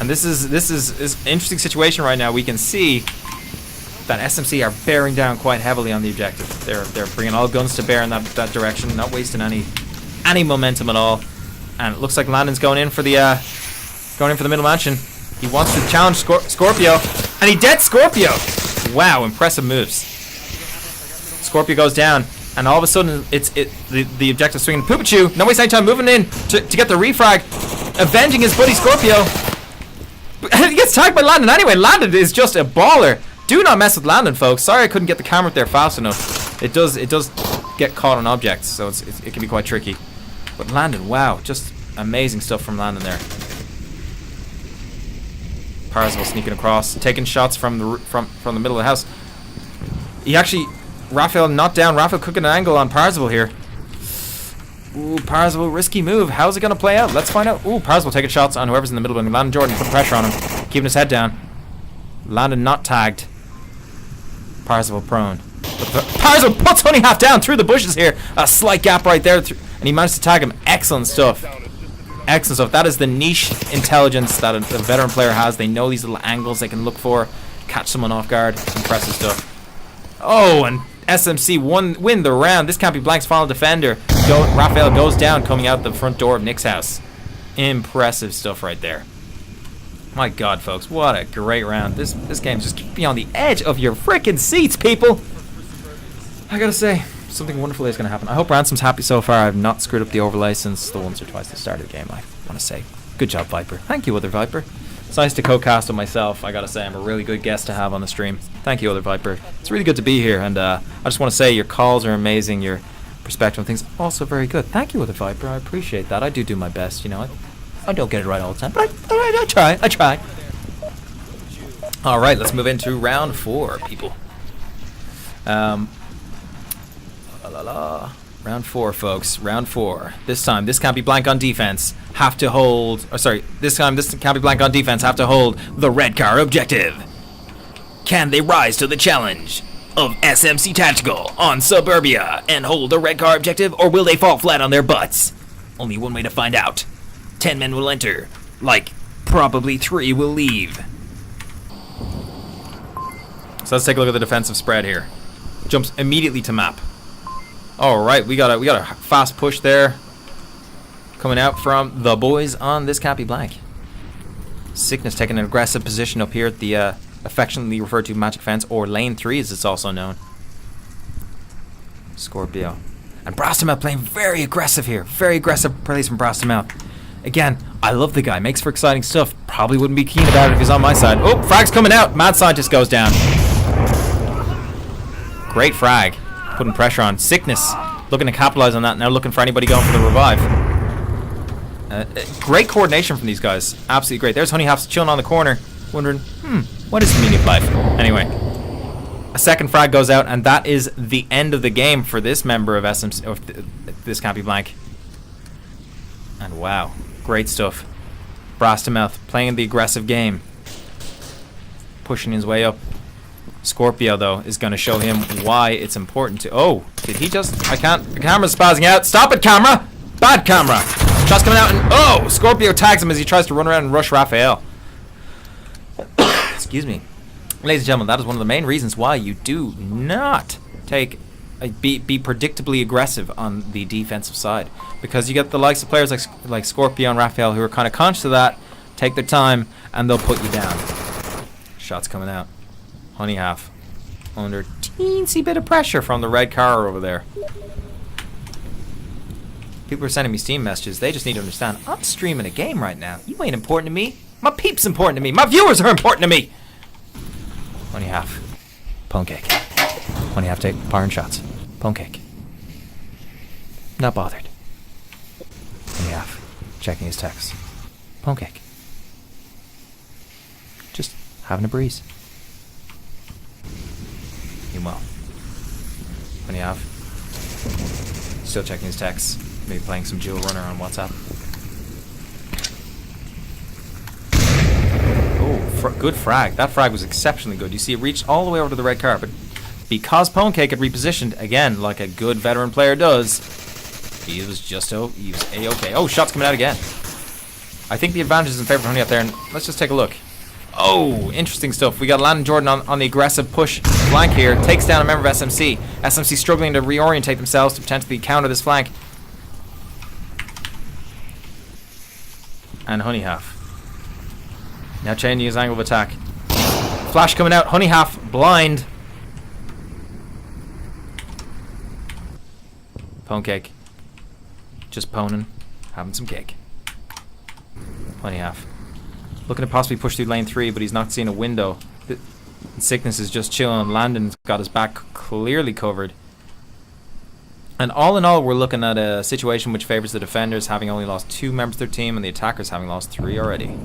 And this is an interesting situation right now. We can see that SMC are bearing down quite heavily on the objective. They're bringing all guns to bear in that direction, not wasting any momentum at all. And it looks like Landon's going in for the middle mansion. He wants to challenge Scorpio, and he dead Scorpio. Wow, impressive moves. Scorpio goes down, and all of a sudden the objective swinging. Pupichu, no waste any time moving in to get the refrag, avenging his buddy Scorpio. He gets tagged by Landon anyway. Landon is just a baller. Do not mess with Landon, folks. Sorry I couldn't get the camera up there fast enough. It does get caught on objects, so it can be quite tricky. But Landon, wow, just amazing stuff from Landon there. Parzival sneaking across, taking shots from the middle of the house. He actually, Raphael not down. Raphael cooking an angle on Parzival here. Ooh, Parzival, risky move. How's it going to play out? Let's find out. Ooh, Parzival taking shots on whoever's in the middle of him. Landon Jordan putting pressure on him, keeping his head down. Landon not tagged. Parzival prone. Parzival puts Honey half down through the bushes here. A slight gap right there, and he managed to tag him. Excellent stuff. Excellent stuff. That is the niche intelligence that a veteran player has. They know these little angles they can look for, catch someone off guard. Impressive stuff. Oh, and SMC win the round. This can't be Blank's final defender. Raphael goes down, coming out the front door of Nick's house. Impressive stuff right there. My God, folks, what a great round. This game just keeps me on the edge of your frickin' seats, people. I gotta say, something wonderful is gonna happen. I hope Ransom's happy so far. I've not screwed up the overlay since the once or twice at the start of the game. I want to say, good job, Viper. Thank you, other Viper. It's nice to co-cast with myself. I gotta say, I'm a really good guest to have on the stream. Thank you, other Viper. It's really good to be here, and I just want to say your calls are amazing. Your perspective on things also very good. Thank you, other Viper. I appreciate that. I do my best. You know, I don't get it right all the time, but I try. I try. All right, let's move into round 4, people. Round 4, folks. Round 4. This time, this can't be Blank on defense. Have to hold. Oh, sorry. This time, this can't be Blank on defense. Have to hold the red car objective. Can they rise to the challenge of SMC Tactical on Suburbia and hold the red car objective, or will they fall flat on their butts? Only one way to find out. 10 men will enter. Like, probably 3 will leave. So let's take a look at the defensive spread here. Jumps immediately to map. All right, we got a fast push there coming out from the boys on this can't be Blank. Sickness taking an aggressive position up here at the affectionately referred to magic fence, or lane 3 as it's also known. Scorpio and Brastamel playing very aggressive here. Very aggressive plays from Brastamel. Again, I love the guy. Makes for exciting stuff. Probably wouldn't be keen about it if he's on my side. Oh, frag's coming out. Mad Scientist goes down. Great frag. Putting pressure on. Sickness looking to capitalize on that. Now looking for anybody going for the revive. Great coordination from these guys. Absolutely great. There's Honey Half chilling on the corner, wondering, what is the meaning of life? Anyway, a second frag goes out, and that is the end of the game for this member of SMC. Or this can't be Blank. And wow, great stuff. Brastamouth playing the aggressive game, pushing his way up. Scorpio, though, is going to show him why it's important to... Oh, did he just... I can't... The camera's spazzing out. Stop it, camera! Bad camera! Shots coming out, and... Oh! Scorpio tags him as he tries to run around and rush Raphael. Excuse me. Ladies and gentlemen, that is one of the main reasons why you do not take... Be predictably aggressive on the defensive side. Because you get the likes of players like Scorpio and Raphael who are kind of conscious of that, take their time, and they'll put you down. Shots coming out. Honey Half under teensy bit of pressure from the red car over there. People are sending me Steam messages. They just need to understand, I'm streaming a game right now. You ain't important to me. My peeps important to me. My viewers are important to me. What do you have? Pwn cake. What do you have to take? Firing shots. Pwn cake. Not bothered. What do you have? Checking his texts. Pwn cake. Just having a breeze. Doing well. What do you have? Still checking his texts. Maybe playing some Dual Runner on WhatsApp. Oh, good frag. That frag was exceptionally good. You see, it reached all the way over to the red car, but because Pwn Cake had repositioned, again, like a good veteran player does, he was just he was A-okay. Oh, shots coming out again. I think the advantage is in favor of Honey up there, and let's just take a look. Oh, interesting stuff. We got Landon Jordan on the aggressive push flank here. Takes down a member of SMC. SMC struggling to reorientate themselves to potentially counter this flank. And Honey Half. Now changing his angle of attack. Flash coming out. Honey Half blind. Pwn Cake. Just poning. Having some cake. Honey Half. Looking to possibly push through lane 3, but he's not seeing a window. Sickness is just chilling. Landon's got his back clearly covered. And all in all, we're looking at a situation which favors the defenders, having only lost 2 members of their team, and the attackers having lost 3 already.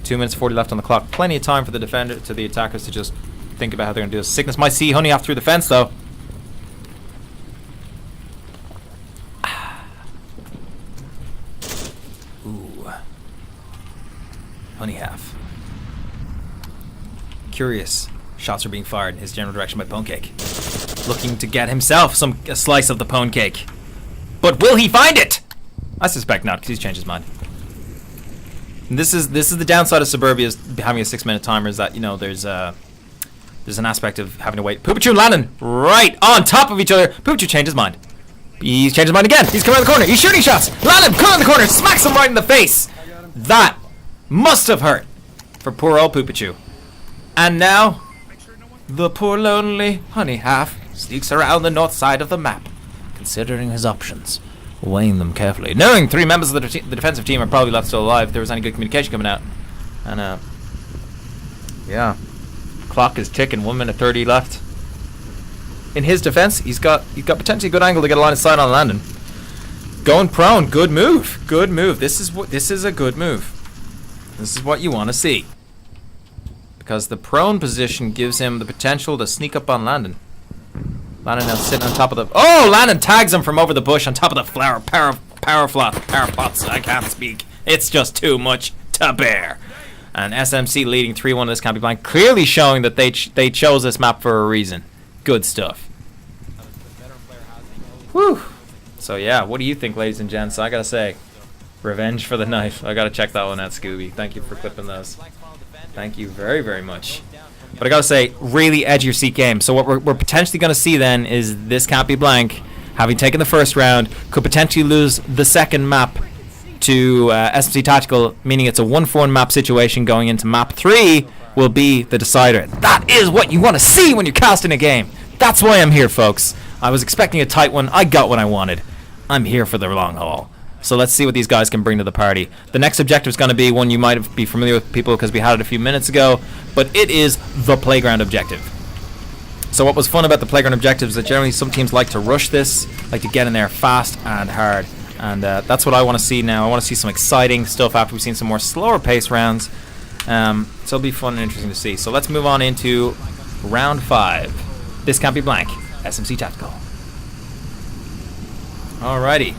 2 minutes 40 left on the clock. Plenty of time for the the attackers to just think about how they're going to do this. Sickness might see Honey off through the fence, though. Ooh. Honey Half. Curious. Shots are being fired in his general direction by Pwn Cake. Looking to get himself a slice of the Pwn Cake. But will he find it? I suspect not, because he's changed his mind. And this is the downside of Suburbia, is having a 6-minute timer, is that, you know, there's an aspect of having to wait. Poopachu and Landon right on top of each other. Poopachu changed his mind. He's changed his mind again. He's coming around the corner. He's shooting shots. Landon coming around the corner, smacks him right in the face. That must have hurt for poor old Poopachu. And now, the poor lonely Honey Half sneaks around the north side of the map, considering his options, weighing them carefully, knowing 3 members of the defensive team are probably left still alive if there was any good communication coming out. And yeah, clock is ticking. 1 minute 30 left. In his defense, he's got potentially a good angle to get a line of sight on Landon. Going prone, good move, good move. This is a good move. This is what you want to see, because the prone position gives him the potential to sneak up on Landon. Landon now sitting on top of the... Oh! Landon tags him from over the bush on top of the power pots. I can't speak. It's just too much to bear. And SMC leading 3-1 this can't be blank. Clearly showing that they chose this map for a reason. Good stuff. Whew. So yeah, what do you think, ladies and gents? I gotta say, revenge for the knife. I gotta check that one out, Scooby. Thank you for clipping those. Thank you very, very much. But I gotta say, really edge your seat game. So what we're potentially gonna see then is this can't be blank, having taken the first round, could potentially lose the second map to SMC Tactical, meaning it's a 1-for-1 map situation. Going into map 3 will be the decider. That is what you want to see when you're casting a game. That's why I'm here, folks. I was expecting a tight one. I got what I wanted. I'm here for the long haul. So let's see what these guys can bring to the party. The next objective is going to be one you might be familiar with, people, because we had it a few minutes ago, but it is the playground objective. So what was fun about the playground objective is that generally some teams like to rush this, like to get in there fast and hard, and that's what I want to see now. I want to see some exciting stuff after we've seen some more slower pace rounds. So it'll be fun and interesting to see. So let's move on into round 5. This can't be blank. SMC Tactical. Alrighty.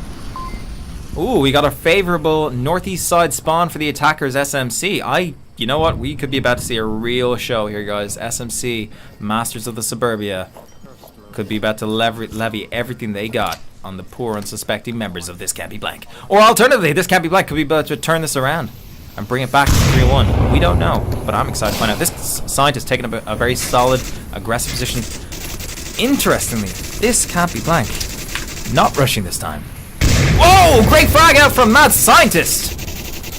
Ooh, we got a favorable northeast side spawn for the attackers, SMC. You know what? We could be about to see a real show here, guys. SMC, Masters of the Suburbia, could be about to levy everything they got on the poor, unsuspecting members of This Can't Be Blank. Or alternatively, This Can't Be Blank could be about to turn this around and bring it back to 3-1. We don't know, but I'm excited to find out. This scientist taking a very solid, aggressive position. Interestingly, This Can't Be Blank not rushing this time. Whoa! Great frag out from Mad Scientist!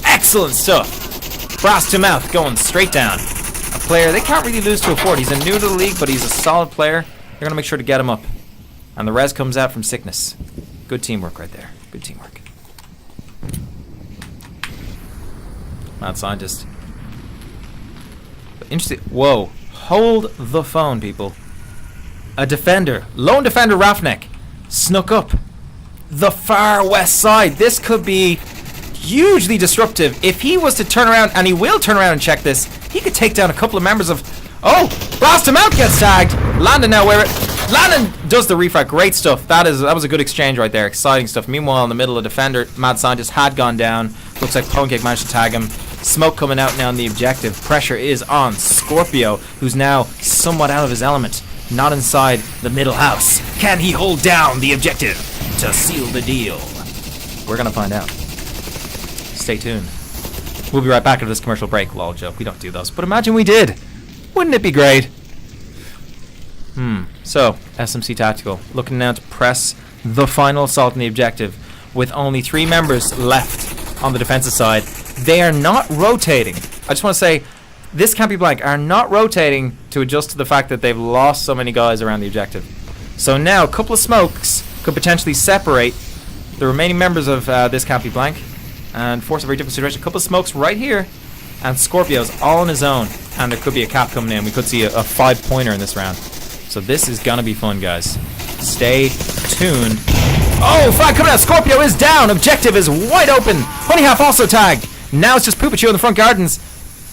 Excellent stuff. Brass to mouth going straight down. A player. They can't really lose to a Ford. He's a new to the league, but he's a solid player. They're going to make sure to get him up. And the res comes out from sickness. Good teamwork right there. Good teamwork. Mad scientist. But interesting. Whoa. Hold the phone, people. A defender, lone defender Rafnek, snuck up the far west side. This could be hugely disruptive. If he was to turn around, and he will turn around and check this, he could take down a couple of members of... Oh! Blast him out gets tagged! Landon now where it... Landon does the refract. Great stuff. That was a good exchange right there. Exciting stuff. Meanwhile, in the middle, a defender, Mad Scientist, had gone down. Looks like Pancake managed to tag him. Smoke coming out now on the objective. Pressure is on Scorpio, who's now somewhat out of his element. Not inside the middle house. Can he hold down the objective to seal the deal? We're gonna find out. Stay tuned. We'll be right back after this commercial break. Lol joke. We don't do those. But imagine we did. Wouldn't it be great? So, SMC Tactical looking now to press the final assault on the objective with only 3 members left on the defensive side. They are not rotating. I just want to say, this can't be blank, are not rotating to adjust to the fact that they've lost so many guys around the objective. So now a couple of smokes could potentially separate the remaining members of this can't be blank and force a very different situation. A couple of smokes right here, and Scorpio's all on his own, and there could be a cap coming in. We could see a 5-pointer in this round. So this is gonna be fun, guys. Stay tuned. Oh, flag coming out. Scorpio is down. Objective is wide open. Honey Half also tagged. Now it's just Poopachu in the front gardens.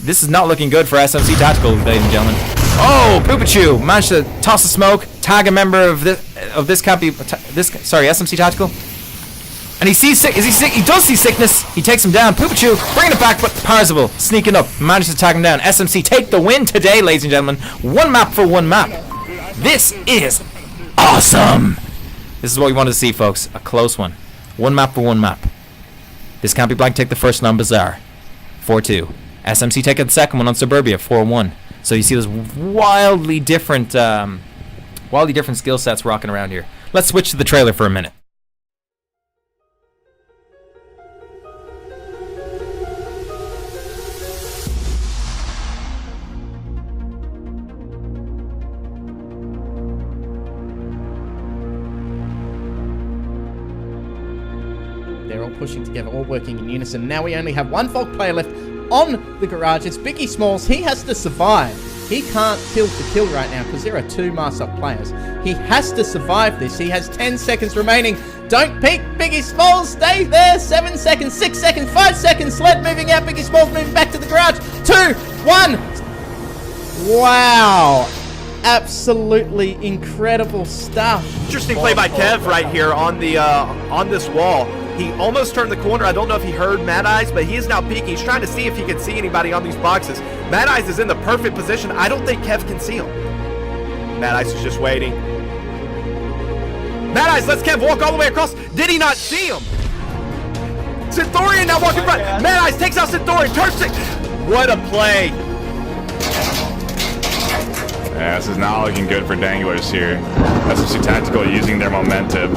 This is not looking good for SMC Tactical, ladies and gentlemen. Oh, Poopachu managed to toss a smoke, tag a member of this can't be SMC Tactical. And he sees sick. Is he sick? He does see sickness. He takes him down. Poopachu bringing it back, but Parzival sneaking up, manages to tag him down. SMC take the win today, ladies and gentlemen. 1 map for 1 map. This is awesome. This is what we wanted to see, folks. A close one. 1 map for 1 map. This can't be blank. Take the first one on Bazaar. 4-2. SMC taking the second one on Suburbia. 4-1. So you see those wildly different skill sets rocking around here. Let's switch to the trailer for a minute. They're all pushing together, all working in unison. Now we only have 1 Volk player left on the garage. It's Biggie Smalls. He has to survive. He can't kill for kill right now because there are 2 mask-up players. He has to survive this. He has 10 seconds remaining. Don't peek, Biggie Smalls. Stay there. 7 seconds, 6 seconds, 5 seconds. Sled moving out. Biggie Smalls moving back to the garage. 2, 1. Wow. Absolutely incredible stuff. Interesting play by Kev right here on the on this wall. He almost turned the corner. I don't know if he heard Mad Eyes, but he is now peeking. He's trying to see if he can see anybody on these boxes. Mad Eyes is in the perfect position. I don't think Kev can see him. Mad Eyes is just waiting. Mad Eyes lets Kev walk all the way across. Did he not see him? Centaurian now walking front. Mad Eyes takes out Centaurian. Turns it. What a play. Yeah, this is not looking good for Danglers here. SMC Tactical using their momentum.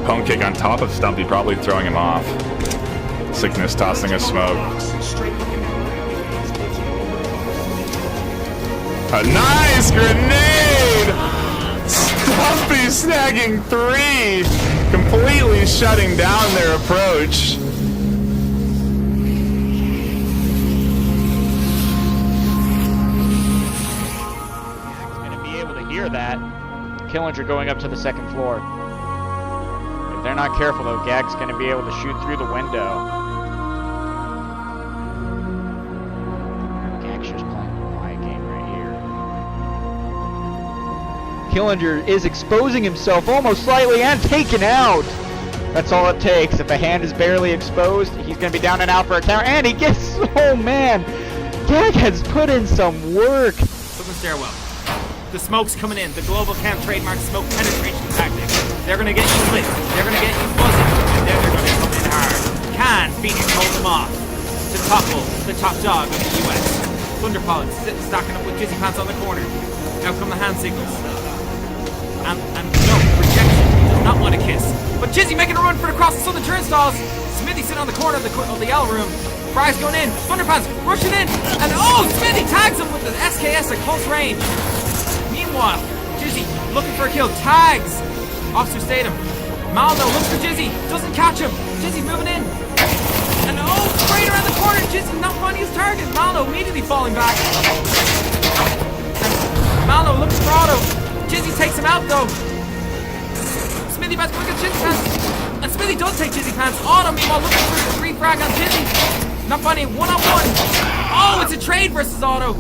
Pone kick on top of Stumpy, probably throwing him off. Sickness tossing a smoke. A nice grenade! Stumpy snagging 3! Completely shutting down their approach. That Killinger going up to the 2nd floor. If they're not careful though, Gag's going to be able to shoot through the window. Gag's just playing a quiet game right here. Killinger is exposing himself almost slightly and taken out. That's all it takes. If a hand is barely exposed, he's going to be down and out for a counter, and he gets, oh man, Gag has put in some work. From the stairwell. The smoke's coming in. The Global Camp trademark smoke penetration tactic. They're going to get you lit. They're going to get you buzzing. And then they're going to come in hard. Can Phoenix hold them off to topple the top dog of the US? Thunderpod stacking up with Jizzy Pants on the corner. Now come the hand signals. And no, rejection does not want to kiss. But Jizzy making a run for across the southern turnstiles. Smithy sitting on the corner of the L room. Fry's going in. Thunderpants rushing in. And oh, Smithy tags him with the SKS at close range. Meanwhile, Jizzy looking for a kill. Tags Officer Statham. Maldo looks for Jizzy. Doesn't catch him. Jizzy moving in. And oh, straight around the corner. Jizzy not finding his target. Maldo immediately falling back. And Maldo looks for Otto. Jizzy takes him out though. Smithy Pants quick at Jizzy Pants. And Smithy does take Jizzy Pants. Otto meanwhile looking for the 3 frag on Jizzy. Not finding it 1-on-1. Oh, it's a trade versus Otto.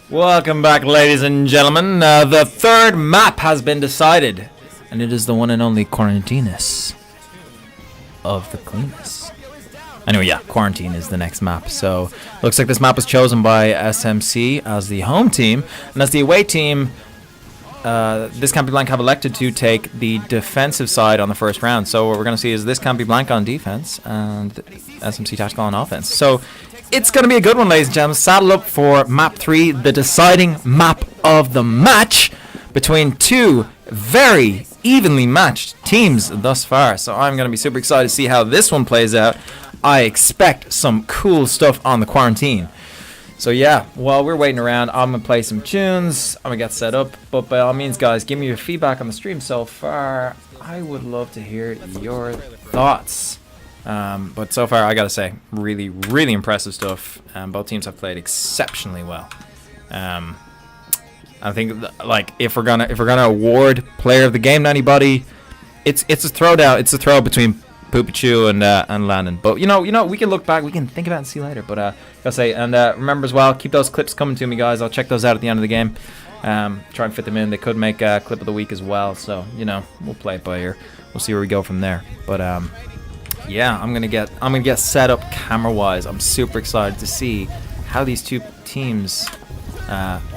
Welcome back, ladies and gentlemen. The third map has been decided, and it is the one and only Quarantinus of the cleanest. Anyway, yeah, Quarantine is the next map. So, looks like this map was chosen by SMC as the home team, and as the away team, this Campy Blank have elected to take the defensive side on the first round. So what we're going to see is this Campy Blank on defense and SMC Tactical on offense. So it's going to be a good one, ladies and gentlemen. Saddle up for map 3, the deciding map of the match between two very evenly matched teams thus far. So I'm going to be super excited to see how this one plays out. I expect some cool stuff on the Quarantine. So yeah, while we're waiting around, I'm going to play some tunes. I'm going to get set up. But by all means, guys, give me your feedback on the stream so far. I would love to hear your thoughts. But so far, I got to say, really, really impressive stuff. Both teams have played exceptionally well. I think, like, if we're gonna award player of the game to anybody, it's a throwdown. It's a throw between Poopachu and Landon. But you know, we can look back, we can think about it and see later. But gotta say, and remember as well, keep those clips coming to me, guys. I'll check those out at the end of the game. Try and fit them in. They could make a clip of the week as well. So we'll play it by ear. We'll see where we go from there. But yeah, I'm gonna get set up camera wise. I'm super excited to see how these two teams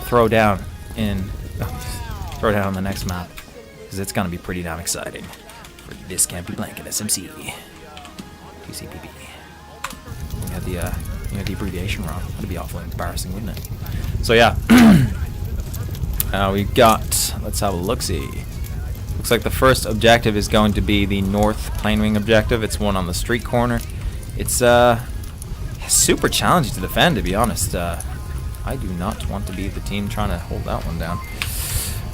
throw down on the next map, because it's gonna be pretty damn exciting. For this Campy Blank and SMC PCPP. You had the abbreviation wrong. That'd be awfully embarrassing, wouldn't it? So yeah, we got. Let's have a look-see. Looks like the first objective is going to be the North Plain Wing objective. It's one on the street corner. It's super challenging to defend, to be honest. I do not want to be the team trying to hold that one down.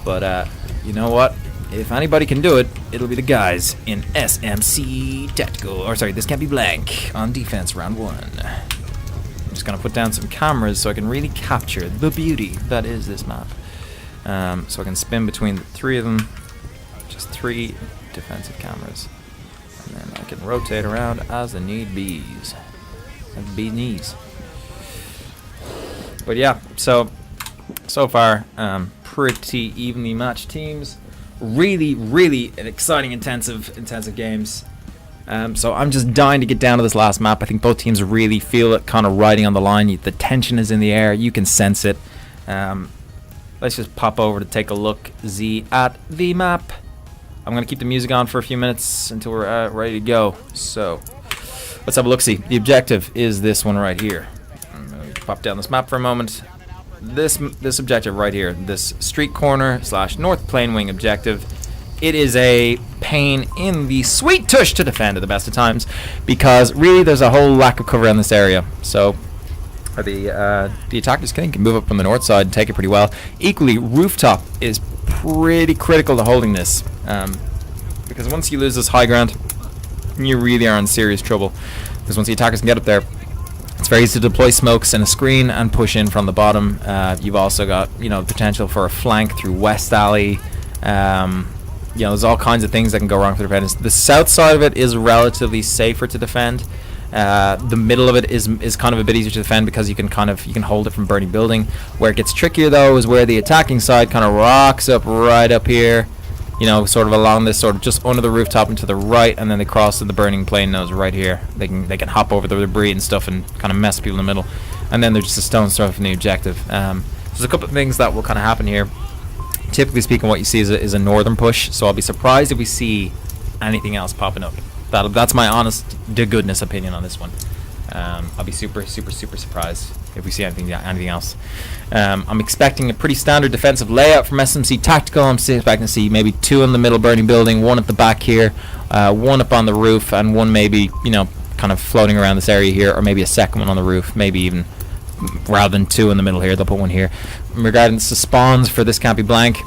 But you know what? If anybody can do it, it'll be the guys in SMC Tactical. Or sorry, this Campy Blank on defense, round 1. just going to put down some cameras so I can really capture the beauty that is this map. So I can spin between the 3 of them. Just 3 defensive cameras. And then I can rotate around as the need bees. As the knees. But yeah, so far, pretty evenly matched teams. Really an exciting, intensive games. So I'm just dying to get down to this last map. I think both teams really feel it kind of riding on the line. The tension is in the air. You can sense it. Let's just pop over to take a look at the map. I'm going to keep the music on for a few minutes until we're ready to go. So let's have a look-see. The objective is this one right here. I'm going to pop down this map for a moment. This objective right here, this street corner / north plane wing objective, it is a pain in the sweet tush to defend at the best of times, because really there's a whole lack of cover in this area. So the attackers can move up from the north side and take it pretty well. Equally, rooftop is pretty critical to holding this, because once you lose this high ground, you really are in serious trouble. Because once the attackers can get up there, it's very easy to deploy smokes and a screen and push in from the bottom. You've also got, potential for a flank through West Alley. There's all kinds of things that can go wrong for the defenders. The south side of it is relatively safer to defend. The middle of it is kind of a bit easier to defend because you can hold it from burning building. Where it gets trickier though is where the attacking side kind of rocks up right up here. Sort of along this, sort of just under the rooftop and to the right, and then they cross to the burning plane nose right here. They can hop over the debris and stuff and kind of mess people in the middle. And then there's just a stone's throw from the objective. There's a couple of things that will kind of happen here. Typically speaking, what you see is a northern push, so I'll be surprised if we see anything else popping up. That's my honest to goodness opinion on this one. I'll be super surprised if we see anything else. I'm expecting a pretty standard defensive layout from SMC Tactical. I'm expecting to see maybe 2 in the middle burning building, 1 at the back here, 1 up on the roof, and 1 maybe, kind of floating around this area here, or maybe a second one on the roof, maybe even rather than 2 in the middle here, they'll put 1 here. Regarding the spawns for this can't be blank.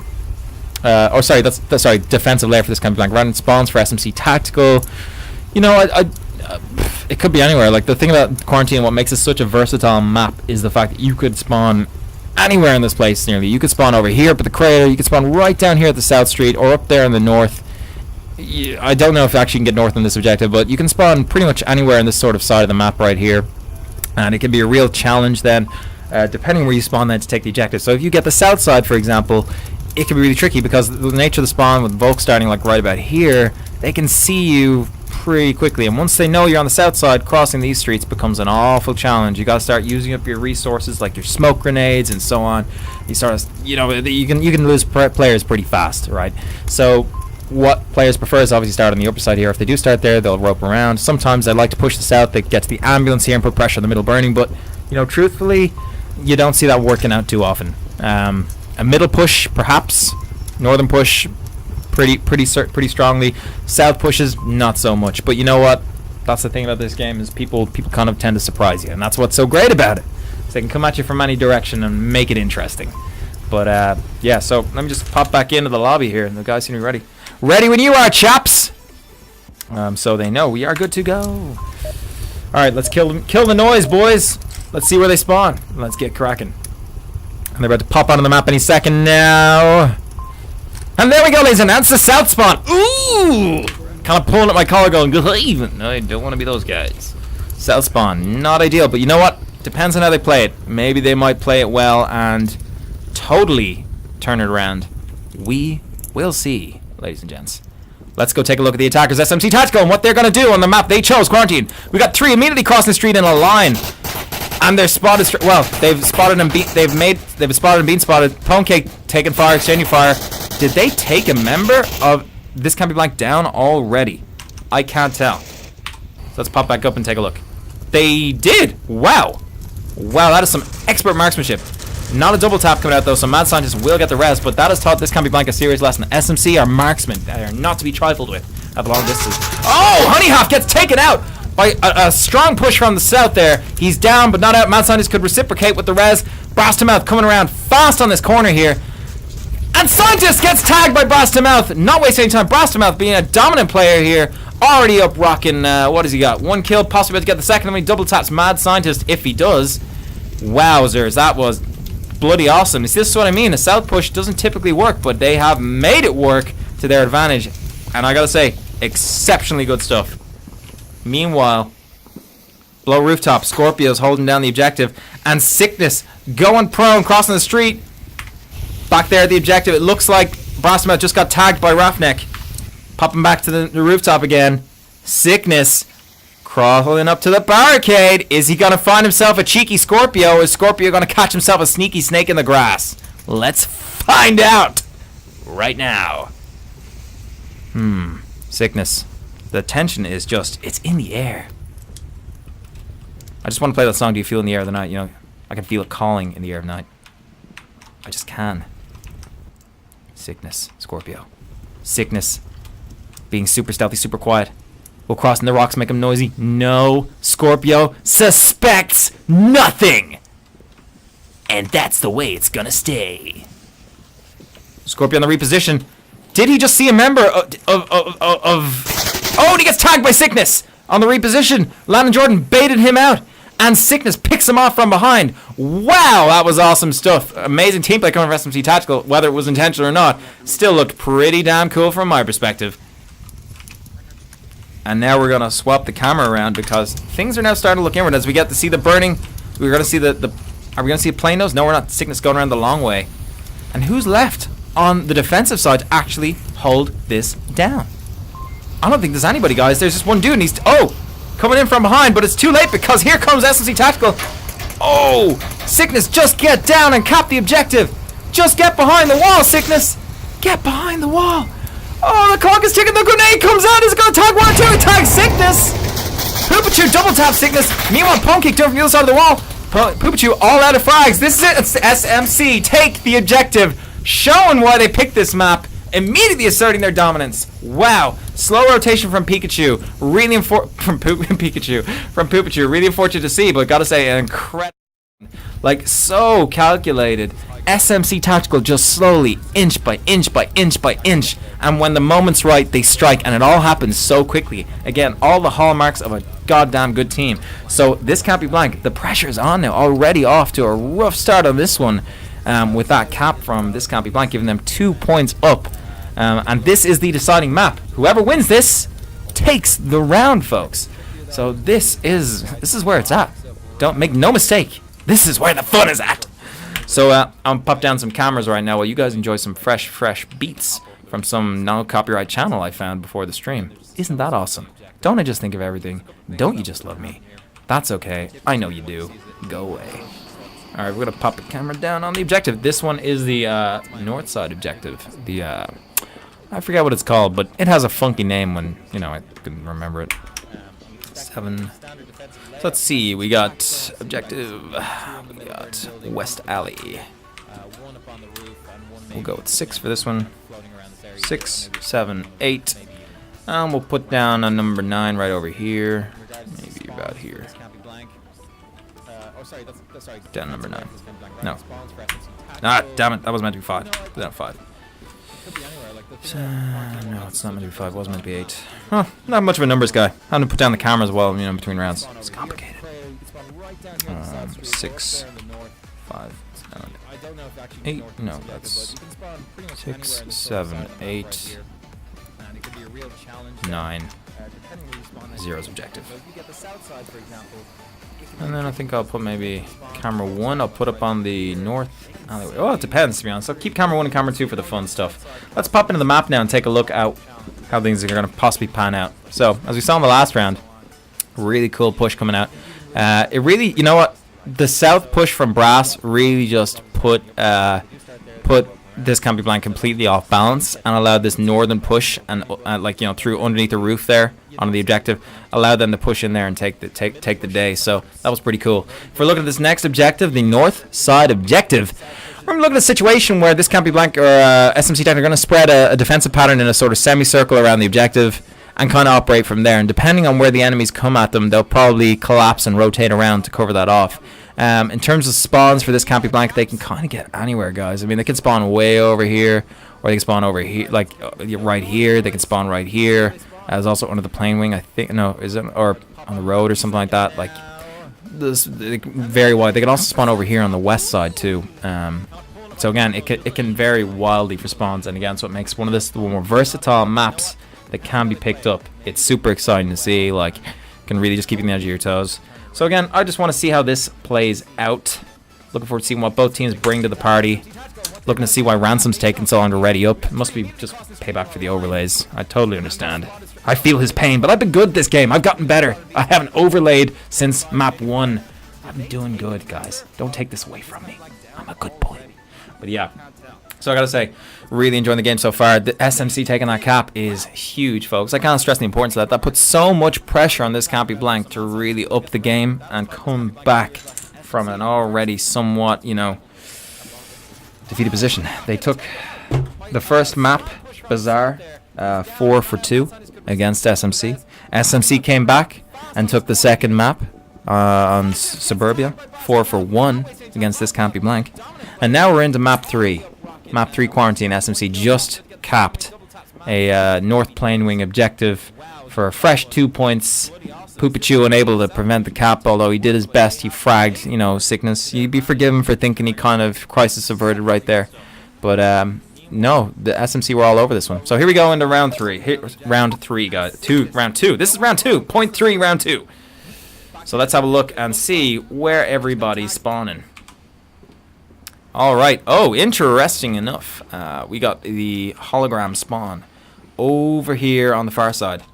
Defensive layer for this can't be blank. Rather than spawns for SMC Tactical, it could be anywhere. Like, the thing about Quarantine, what makes it such a versatile map is the fact that you could spawn anywhere in this place nearly. You could spawn over here up at the crater, you could spawn right down here at the south street, or up there in the north. I don't know if you actually can get north in this objective, but you can spawn pretty much anywhere in this sort of side of the map right here. And it can be a real challenge then, depending where you spawn then, to take the objective. So if you get the south side, for example, it can be really tricky because the nature of the spawn, with Volk starting like right about here, they can see you pretty quickly, and once they know you're on the south side, crossing these streets becomes an awful challenge. You got to start using up your resources, like your smoke grenades and so on. You can lose players pretty fast, right? So what players prefer is obviously start on the upper side here. If they do start there, they'll rope around. Sometimes they like to push the south, they get to the ambulance here and put pressure on the middle burning, but truthfully, you don't see that working out too often. A middle push, perhaps. Northern push, pretty strongly. South pushes, not so much. But you know what? That's the thing about this game, is people kind of tend to surprise you, and that's what's so great about it. So they can come at you from any direction and make it interesting. But yeah, so let me just pop back into the lobby here, and the guys seem to be ready. Ready when you are, chaps. So they know we are good to go. All right, let's kill the noise, boys. Let's see where they spawn. Let's get cracking. And they're about to pop onto the map any second now. And there we go, ladies and gentlemen. That's the south spawn. Ooh! Kind of pulling at my collar going, good evening. No, I don't want to be those guys. South spawn, not ideal. But you know what? Depends on how they play it. Maybe they might play it well and totally turn it around. We will see, ladies and gents. Let's go take a look at the attackers, SMC Tactical, and what they're going to do on the map they chose, Quarantine. We got 3 immediately crossing the street in a line. And they're spotted. They've spotted and they've spotted and been spotted. Pone Cake taking fire, exchanging fire. Did they take a member of this can't be blank down already? I can't tell. So let's pop back up and take a look. They did. Wow, that is some expert marksmanship. Not a double tap coming out though, so Mad Scientist will get the res, but that has taught this can't be blank a serious lesson. SMC are marksmen. They are not to be trifled with at the long distance. Oh, Honeyhoff gets taken out by a strong push from the south there. He's down, but not out. Mad Scientist could reciprocate with the res. Brastamouth coming around fast on this corner here. And Scientist gets tagged by Brastamouth. Not wasting any time. Brastamouth being a dominant player here already up rocking. What has he got? 1 kill, possibly about to get the second. And he double taps Mad Scientist if he does. Wowzers, that was bloody awesome. This is what I mean. A south push doesn't typically work, but they have made it work to their advantage. And I gotta say, exceptionally good stuff. Meanwhile, below rooftop, Scorpio's holding down the objective, and Sickness going prone, crossing the street. Back there at the objective, it looks like Brasmat just got tagged by Roughneck. Popping back to the rooftop again. Sickness crawling up to the barricade. Is he going to find himself a cheeky Scorpio, or is Scorpio going to catch himself a sneaky snake in the grass? Let's find out right now. Sickness. The tension is just, it's in the air. I just want to play that song, Do You Feel in the Air of the Night? You know, I can feel it calling in the air of night. I just can. Sickness, Scorpio. Sickness. Being super stealthy, super quiet. Will crossing the rocks make him noisy? No. Scorpio suspects nothing. And that's the way it's gonna stay. Scorpio on the reposition. Did he just see a member of Oh, and he gets tagged by Sickness on the reposition. Landon Jordan baited him out, and Sickness picks him off from behind. Wow, that was awesome stuff. Amazing team play coming from SMC Tactical, whether it was intentional or not. Still looked pretty damn cool from my perspective. And now we're gonna swap the camera around because things are now starting to look inward as we get to see the burning. We're gonna see the are we gonna see a plane nose? No, we're not. Sickness going around the long way. And who's left on the defensive side to actually hold this down? I don't think there's anybody, guys. There's just one dude and he's coming in from behind, but it's too late because here comes SMC Tactical. Oh, Sickness, just get down and cap the objective. Just get behind the wall, Sickness. Get behind the wall. Oh, the clock is ticking. The grenade comes out. Is it going to tag 1 or 2? It tags Sickness. Poopachu double tap Sickness. Meanwhile, Pone kicked over from the other side of the wall. Poopachu all out of frags. This is it. It's the SMC. Take the objective. Showing why they picked this map. Immediately asserting their dominance. Wow. Slow rotation from Pikachu. Really from Poopachu. Really unfortunate to see, but gotta say, an incredible. Like, so calculated. SMC Tactical just slowly, inch by inch by inch by inch. And when the moment's right, they strike. And it all happens so quickly. Again, all the hallmarks of a goddamn good team. So this can't be blank. The pressure's on now. Already off to a rough start on this one. With that cap from This Can't Be Blank, giving them 2 points up. And this is the deciding map. Whoever wins this takes the round, folks. So this is where it's at. Don't make no mistake. This is where the fun is at. So I'm gonna pop down some cameras right now while you guys enjoy some fresh beats from some non-copyright channel I found before the stream. Isn't that awesome? Don't I just think of everything? Don't you just love me? That's okay. I know you do. Go away. Alright, we're gonna pop the camera down on the objective. This one is the north side objective. The I forget what it's called, but it has a funky name when, you know, I couldn't remember it. 7. So let's see, we got objective, we got West Alley. We'll go with 6 for this one. 6, 7, 8. And we'll put down a number 9 right over here. Maybe about here. Down number 9. No. Ah, damn it, that was meant to be 5. Down 5. No, it's not meant to be 5. It was meant to be 8. Huh, not much of a numbers guy. I'm gonna put down the camera as well, you know, between rounds. It's complicated. 6, 5, 7, 8. No, that's 6, 7, 8, 9. 0's objective. And then I think I'll put maybe camera 1. I'll put up on the north alleyway. Oh, it depends, to be honest. I'll keep camera 1 and camera 2 for the fun stuff. Let's pop into the map now and take a look at how things are going to possibly pan out. So, as we saw in the last round, really cool push coming out. It really, you know what? The south push from Brass really just put This Can't Be Blank completely off balance and allowed this northern push and like, you know, through underneath the roof there on the objective, allowed them to push in there and take the day. So that was pretty cool. If we're looking at this next objective, the north side objective, we're looking at a situation where This Can't Be Blank or SMC Tech are going to spread a defensive pattern in a sort of semicircle around the objective and kind of operate from there. And depending on where the enemies come at them, they'll probably collapse and rotate around to cover that off. In terms of spawns for This Can't Be Blank, they can kind of get anywhere, guys. I mean, they can spawn way over here, or they can spawn over here, like right here. They can spawn right here. There's also under the plane wing, I think. No, is it, or on the road or something like that. Like, this very wide. They can also spawn over here on the west side too. So again, it can vary wildly for spawns, and again, so it makes one of the more versatile maps that can be picked up. It's super exciting to see. Like, can really just keep you on the edge of your toes. So again, I just want to see how this plays out. Looking forward to seeing what both teams bring to the party. Looking to see why Ransom's taking so long to ready up. It must be just payback for the overlays. I totally understand. I feel his pain, but I've been good this game. I've gotten better. I haven't overlaid since map 1. I've been doing good, guys. Don't take this away from me. I'm a good boy. But yeah. So I gotta say, really enjoying the game so far. The SMC taking that cap is huge, folks. I can't stress the importance of that. That puts so much pressure on this Campy Blank to really up the game and come back from an already somewhat, you know, defeated position. They took the first map, Bazaar, 4 for 2 against SMC. SMC came back and took the second map on Suburbia, 4 for 1 against this Campy Blank. And now we're into map 3. Map 3 Quarantine. SMC just capped a North Plane Wing objective for a fresh 2 points. Poopachu unable to prevent the cap, although he did his best. He fragged, you know, Sickness. You'd be forgiven for thinking he kind of crisis averted right there. But no, the SMC were all over this one. So here we go into round 3. Round 3, guys. Round 2. This is round 2. Point 3, round 2. So let's have a look and see where everybody's spawning. All right. Oh, interesting enough. We got the hologram spawn over here on the far side.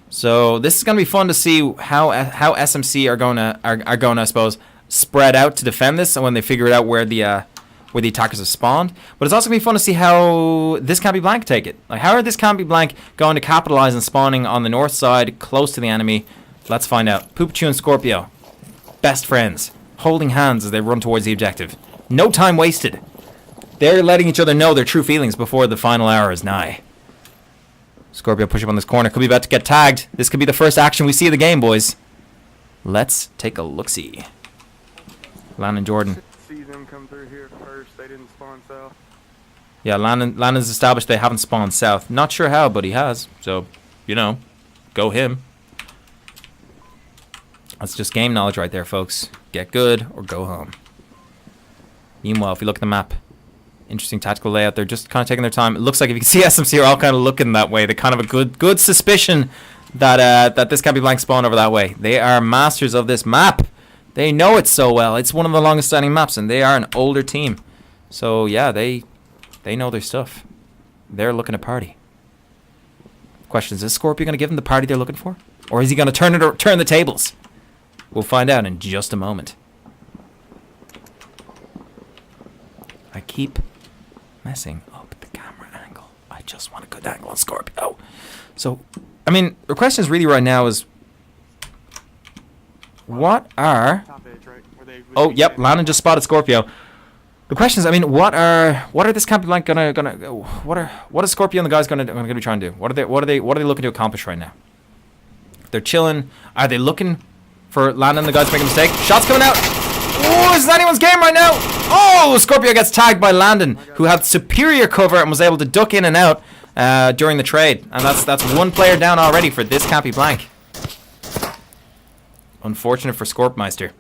So this is going to be fun to see how SMC are going to I suppose spread out to defend this, and when they figure it out where the attackers have spawned. But it's also going to be fun to see how this Campy Blank take it. Like, how are this Campy Blank going to capitalize on spawning on the north side close to the enemy? Let's find out. Poopachu and Scorpio, best friends, holding hands as they run towards the objective. No time wasted. They're letting each other know their true feelings before the final hour is nigh. Scorpio push up on this corner. Could be about to get tagged. This could be the first action we see of the game, boys. Let's take a look-see. Lan and Jordan. See them come through here first. They didn't spawn south. Yeah, Landon's established they haven't spawned south. Not sure how, but he has. So, you know, go him. That's just game knowledge right there, folks. Get good or go home. Meanwhile, if we look at the map, interesting tactical layout. They're just kind of taking their time. It looks like if you can see SMC are all kind of looking that way. They kind of a good suspicion that that this can't be blank spawn over that way. They are masters of this map. They know it so well. It's one of the longest standing maps, and they are an older team. So yeah, they know their stuff. They're looking to party. Question: is this Scorpio going to give them the party they're looking for, or is he going to turn the tables? We'll find out in just a moment. I keep messing up the camera angle. I just want a good angle on Scorpio. So, I mean, the question is really right now is, what are... Oh, yep, Landon just spotted Scorpio. The question is, I mean, what are this Campy Blank what is Scorpio and the guys gonna be trying to do? What are they looking to accomplish right now? They're chilling. Are they looking for Landon and the guys to make a mistake? Shots coming out. Oh, this is anyone's game right now. Oh, Scorpio gets tagged by Landon, who had superior cover and was able to duck in and out during the trade. And that's one player down already for this Campy Blank. Unfortunate for Scorpmeister.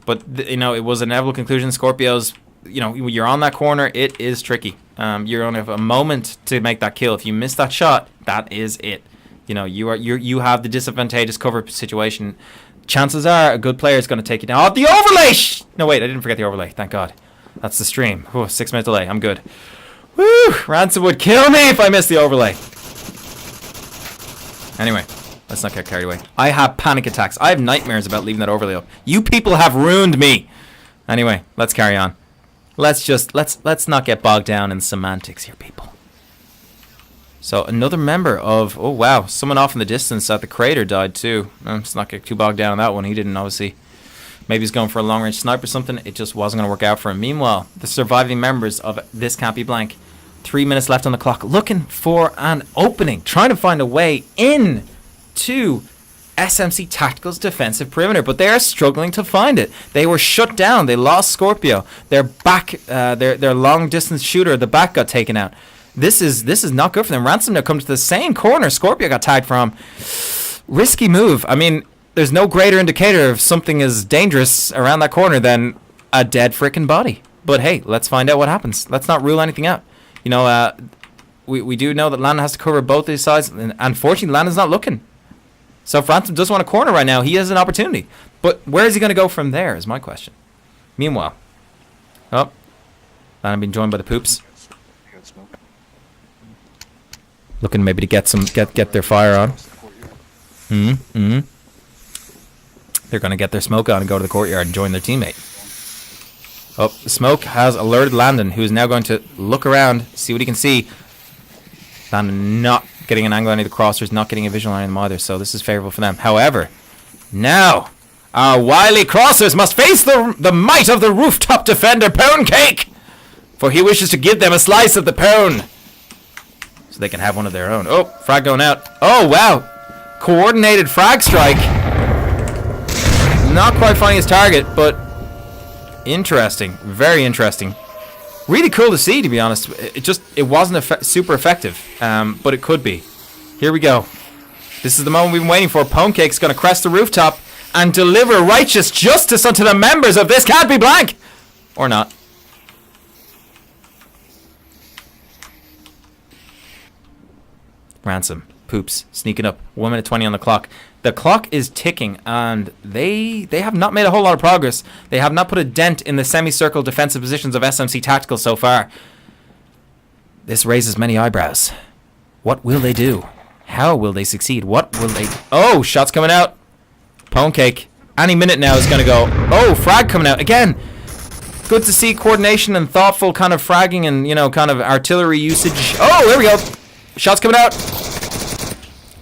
But, you know, it was an inevitable conclusion. Scorpio's, you know, you're on that corner. It is tricky. You're going to have a moment to make that kill. If you miss that shot, that is it. You know, you have the disadvantageous cover situation. Chances are a good player is going to take you down. Oh, the overlay! No, wait, I didn't forget the overlay. Thank God. That's the stream. Oh, 6 minute delay. I'm good. Woo! Ransom would kill me if I missed the overlay. Anyway, let's not get carried away. I have panic attacks. I have nightmares about leaving that overlay up. You people have ruined me. Anyway, let's carry on. Let's not get bogged down in semantics here, people. So another member of, oh wow, someone off in the distance at the crater died too. Let's not get too bogged down on that one. He didn't obviously, maybe he's going for a long range sniper or something. It just wasn't going to work out for him. Meanwhile, the surviving members of this Campy Blank, 3 minutes left on the clock, looking for an opening, trying to find a way in to SMC Tactical's defensive perimeter, but they are struggling to find it. They were shut down. They lost Scorpio. Their back, their long distance shooter at the back got taken out. This is not good for them. Ransom now comes to the same corner Scorpio got tagged from. Risky move. I mean, there's no greater indicator if something is dangerous around that corner than a dead frickin' body. But hey, let's find out what happens. Let's not rule anything out. You know, we do know that Landon has to cover both these sides, and unfortunately, Landon's not looking. So if Ransom does want a corner right now, he has an opportunity. But where is he going to go from there is my question. Meanwhile, Landon being joined by the poops. Looking maybe to get their fire on. They're going to get their smoke on and go to the courtyard and join their teammate. Oh, the smoke has alerted Landon, who's now going to look around, see what he can see. Landon not getting an angle on any of the crossers, not getting a visual on them either, so this is favorable for them. However, now our wily crossers must face the might of the rooftop defender Pound Cake, for he wishes to give them a slice of the pound, so they can have one of their own. Oh, frag going out. Oh, wow. Coordinated frag strike. Not quite finding his target, but interesting. Very interesting. Really cool to see, to be honest. It wasn't super effective, but it could be. Here we go. This is the moment we've been waiting for. Pound Cake's going to crest the rooftop and deliver righteous justice unto the members of This Can't Be Blank. Or not. Ransom, poops, sneaking up. 1 minute 20 on the clock. The clock is ticking, and they have not made a whole lot of progress. They have not put a dent in the semicircle defensive positions of SMC Tactical so far. This raises many eyebrows. What will they do? How will they succeed? What will they... Oh, shots coming out. Pound Cake. Any minute now is going to go. Oh, frag coming out. Again, good to see coordination and thoughtful kind of fragging and, you know, kind of artillery usage. Oh, there we go. Shots coming out.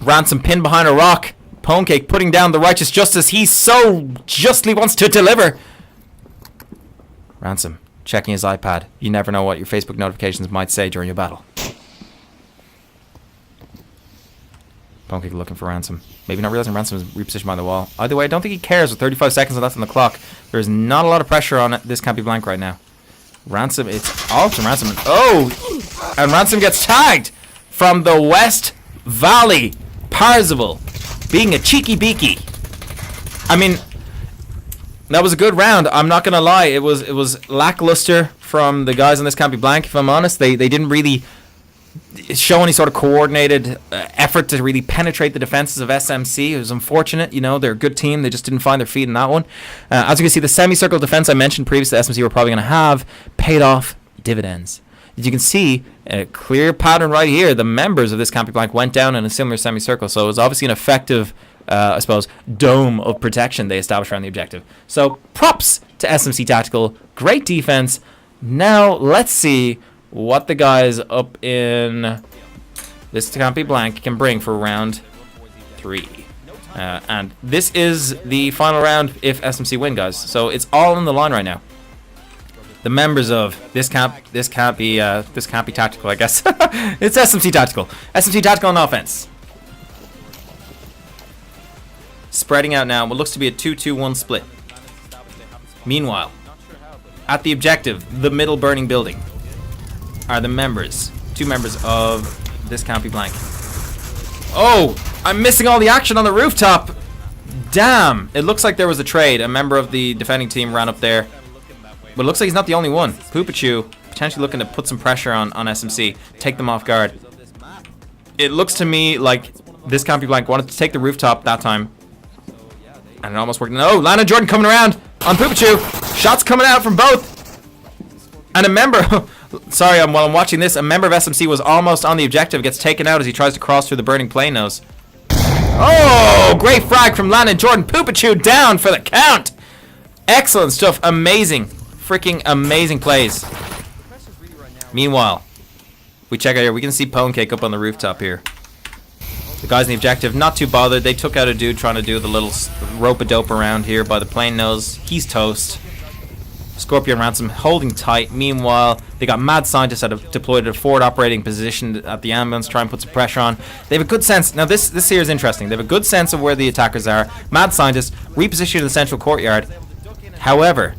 Ransom pinned behind a rock. Pound Cake putting down the righteous justice he so justly wants to deliver. Ransom checking his iPad. You never know what your Facebook notifications might say during your battle. Pound Cake looking for Ransom. Maybe not realizing Ransom is repositioned by the wall. Either way, I don't think he cares with 35 seconds left on the clock. There's not a lot of pressure on it. This can't be blank right now. Ransom, it's all to Ransom. Oh! And Ransom gets tagged from the West Valley. Parzival being a cheeky beaky. I mean, that was a good round. I'm not gonna lie. It was lackluster from the guys on This Can't Be Blank. If I'm honest, they didn't really show any sort of coordinated effort to really penetrate the defenses of SMC. It was unfortunate. You know, they're a good team. They just didn't find their feet in that one. As you can see, the semicircle defense I mentioned previously, SMC were probably gonna have paid off dividends. As you can see, a clear pattern right here. The members of This Can't Be Blank went down in a similar semicircle, so it was obviously an effective, I suppose, dome of protection they established around the objective. So props to SMC Tactical. Great defense. Now let's see what the guys up in This Can't Be Blank can bring for round 3. And this is the final round if SMC win, guys. So it's all on the line right now. The members of This can't be Tactical, I guess. It's SMC Tactical. SMC Tactical on offense. Spreading out now. What looks to be a 2-2-1 split. Meanwhile, at the objective, the middle burning building, are the members, 2 members of This Can't Be Blank. Oh, I'm missing all the action on the rooftop. Damn. It looks like there was a trade. A member of the defending team ran up there. But it looks like he's not the only one. Poopachu potentially looking to put some pressure on SMC, take them off guard. It looks to me like This Can't Be Blank wanted to take the rooftop that time. And it almost worked. No, Lana Jordan coming around on Poopachu. Shots coming out from both. And a member, sorry, while I'm watching this, a member of SMC was almost on the objective, gets taken out as he tries to cross through the burning plane nose. Oh, great frag from Lana Jordan. Poopachu down for the count. Excellent stuff. Amazing. Freaking amazing plays. Meanwhile, we check out here. We can see Pound Cake up on the rooftop here. The guys in the objective, not too bothered. They took out a dude trying to do the little rope-a-dope around here by the plane nose. He's toast. Scorpio and Ransom holding tight. Meanwhile, they got Mad Scientists that have deployed a forward operating position at the ambulance, try and put some pressure on. They have a good sense. Now, this here is interesting. They have a good sense of where the attackers are. Mad Scientists repositioned in the central courtyard. However,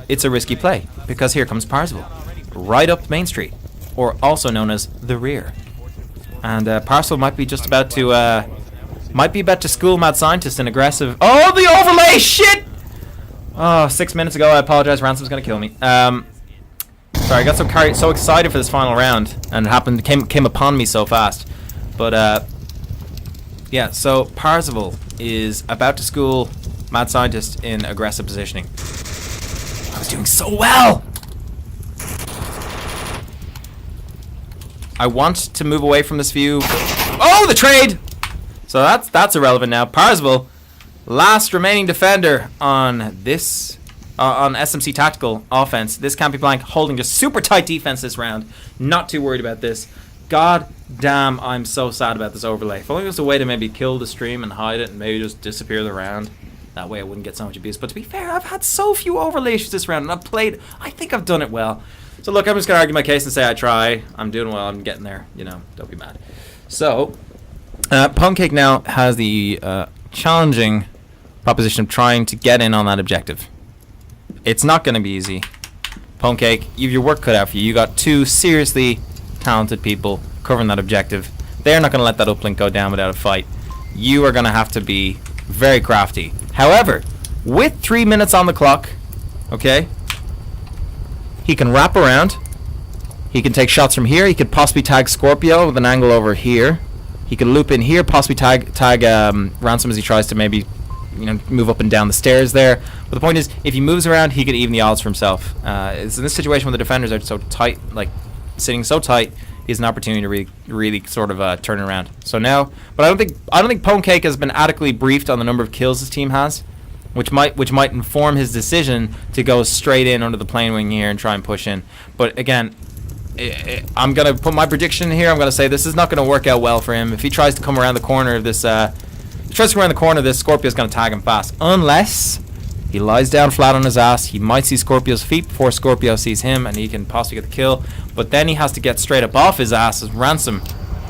it's a risky play because here comes Parzival right up Main Street. or also known as the rear. And Parcel might be just about to school Mad Scientist in aggressive. Oh, the overlay! Shit! Oh, 6 minutes ago, I apologize. Ransom's gonna kill me. Sorry, I got so excited for this final round, and it came upon me so fast. But yeah. So Parzival is about to school Mad Scientist in aggressive positioning. I was doing so well. I want to move away from this view. Oh, the trade! So that's irrelevant now. Parzival, last remaining defender on this on SMC tactical offense. This can't be blank, holding just super tight defense this round. Not too worried about this. God damn, I'm so sad about this overlay. If only there was a way to maybe kill the stream and hide it and maybe just disappear the round. That way I wouldn't get so much abuse. But to be fair, I've had so few overlay issues this round, and I think I've done it well. So look, I'm just going to argue my case and say I try. I'm doing well. I'm getting there. You know, don't be mad. So, Pancake now has the challenging proposition of trying to get in on that objective. It's not going to be easy. Pancake, you have your work cut out for you. You got two seriously talented people covering that objective. They're not going to let that uplink go down without a fight. You are going to have to be very crafty. However, with 3 minutes on the clock, okay, he can wrap around. He can take shots from here. He could possibly tag Scorpio with an angle over here. He could loop in here, possibly tag Ransom as he tries to maybe, you know, move up and down the stairs there. But the point is, if he moves around, he could even the odds for himself. It's in this situation when the defenders are so tight, like sitting so tight, is an opportunity to really sort of turn it around. So now, but I don't think Pancake has been adequately briefed on the number of kills his team has, which might inform his decision to go straight in under the plane wing here and try and push in. But again, I'm gonna put my prediction here. I'm gonna say this is not gonna work out well for him. If he tries to come around the corner of this, Scorpio's gonna tag him fast, unless he lies down flat on his ass. He might see Scorpio's feet before Scorpio sees him, and he can possibly get the kill. But then he has to get straight up off his ass as Ransom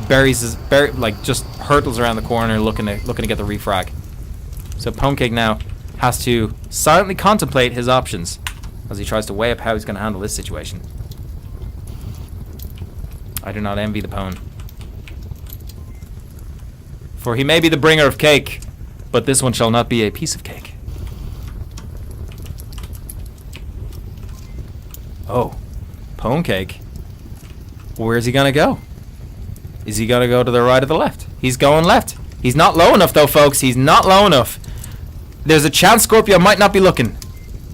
just hurtles around the corner looking to get the refrag. So Pancake now has to silently contemplate his options as he tries to weigh up how he's going to handle this situation. I do not envy the Pwn. For he may be the bringer of cake, but this one shall not be a piece of cake. Oh, Pancake. Where's he gonna go? Is he gonna go to the right or the left? He's going left. He's not low enough though, folks. He's not low enough. There's a chance Scorpio might not be looking,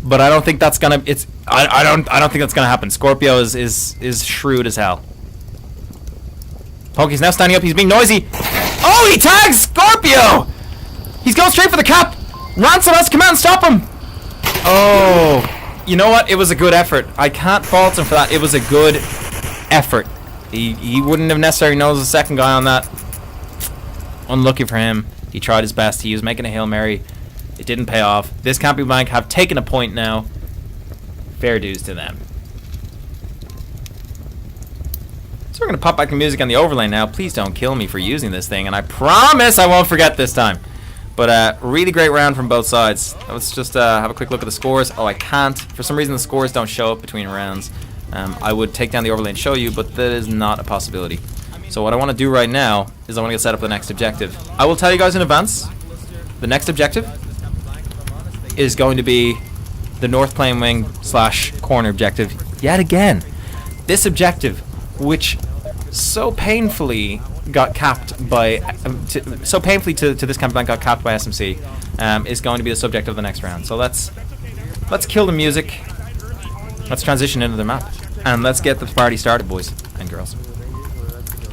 but I don't think that's gonna. I don't think that's gonna happen. Scorpio is shrewd as hell. Pancak's now standing up. He's being noisy. Oh, he tags Scorpio. He's going straight for the cap. Ransom has to come out and stop him. Oh. You know what? It was a good effort. I can't fault him for that. It was a good effort. He wouldn't have necessarily known the second guy on that. Unlucky for him. He tried his best. He was making a Hail Mary. It didn't pay off. This Can't Be Blank have taken a point now. Fair dues to them. So we're going to pop back the music on the overlay now. Please don't kill me for using this thing. And I promise I won't forget this time. But really great round from both sides. Let's just have a quick look at the scores. Oh, I can't. For some reason, the scores don't show up between rounds. I would take down the overlay and show you, but that is not a possibility. So what I want to do right now is I want to get set up the next objective. I will tell you guys in advance, the next objective is going to be the north plane wing / corner objective yet again. This objective, which so painfully got capped by to this Can't Be Blank got capped by SMC, is going to be the subject of the next round. So let's kill the music. Let's transition into the map, and let's get the party started, boys and girls.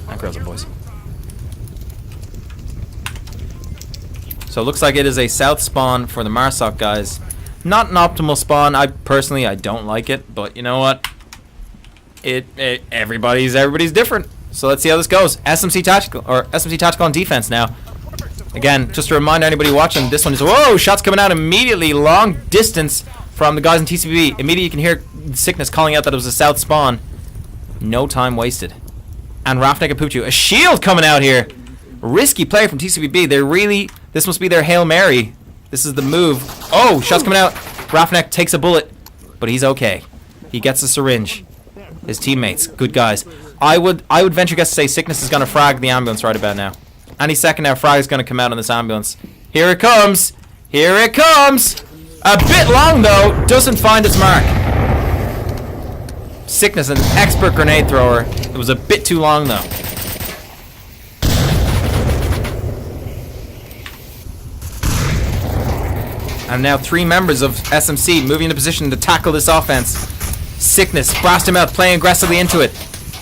And girls and boys. So it looks like it is a south spawn for the Marsoc guys. Not an optimal spawn. I don't like it, but you know what? Everybody's different. So let's see how this goes. SMC tactical on defense now. Again, just to remind anybody watching, this one is shots coming out immediately, long distance from the guys in TCBB. Immediately you can hear Sickness calling out that it was a south spawn. No time wasted. And Rafnek and Puchu, a shield coming out here. Risky play from TCBB. This must be their Hail Mary. This is the move. Oh, shots coming out. Rafnek takes a bullet, but he's okay. He gets a syringe. His teammates, good guys. I would venture guess to say Sickness is going to frag the ambulance right about now. Any second now, frag is going to come out on this ambulance. Here it comes. Here it comes. A bit long, though. Doesn't find its mark. Sickness, an expert grenade thrower. It was a bit too long, though. And now 3 members of SMC moving into position to tackle this offense. Sickness, blast him out, playing aggressively into it.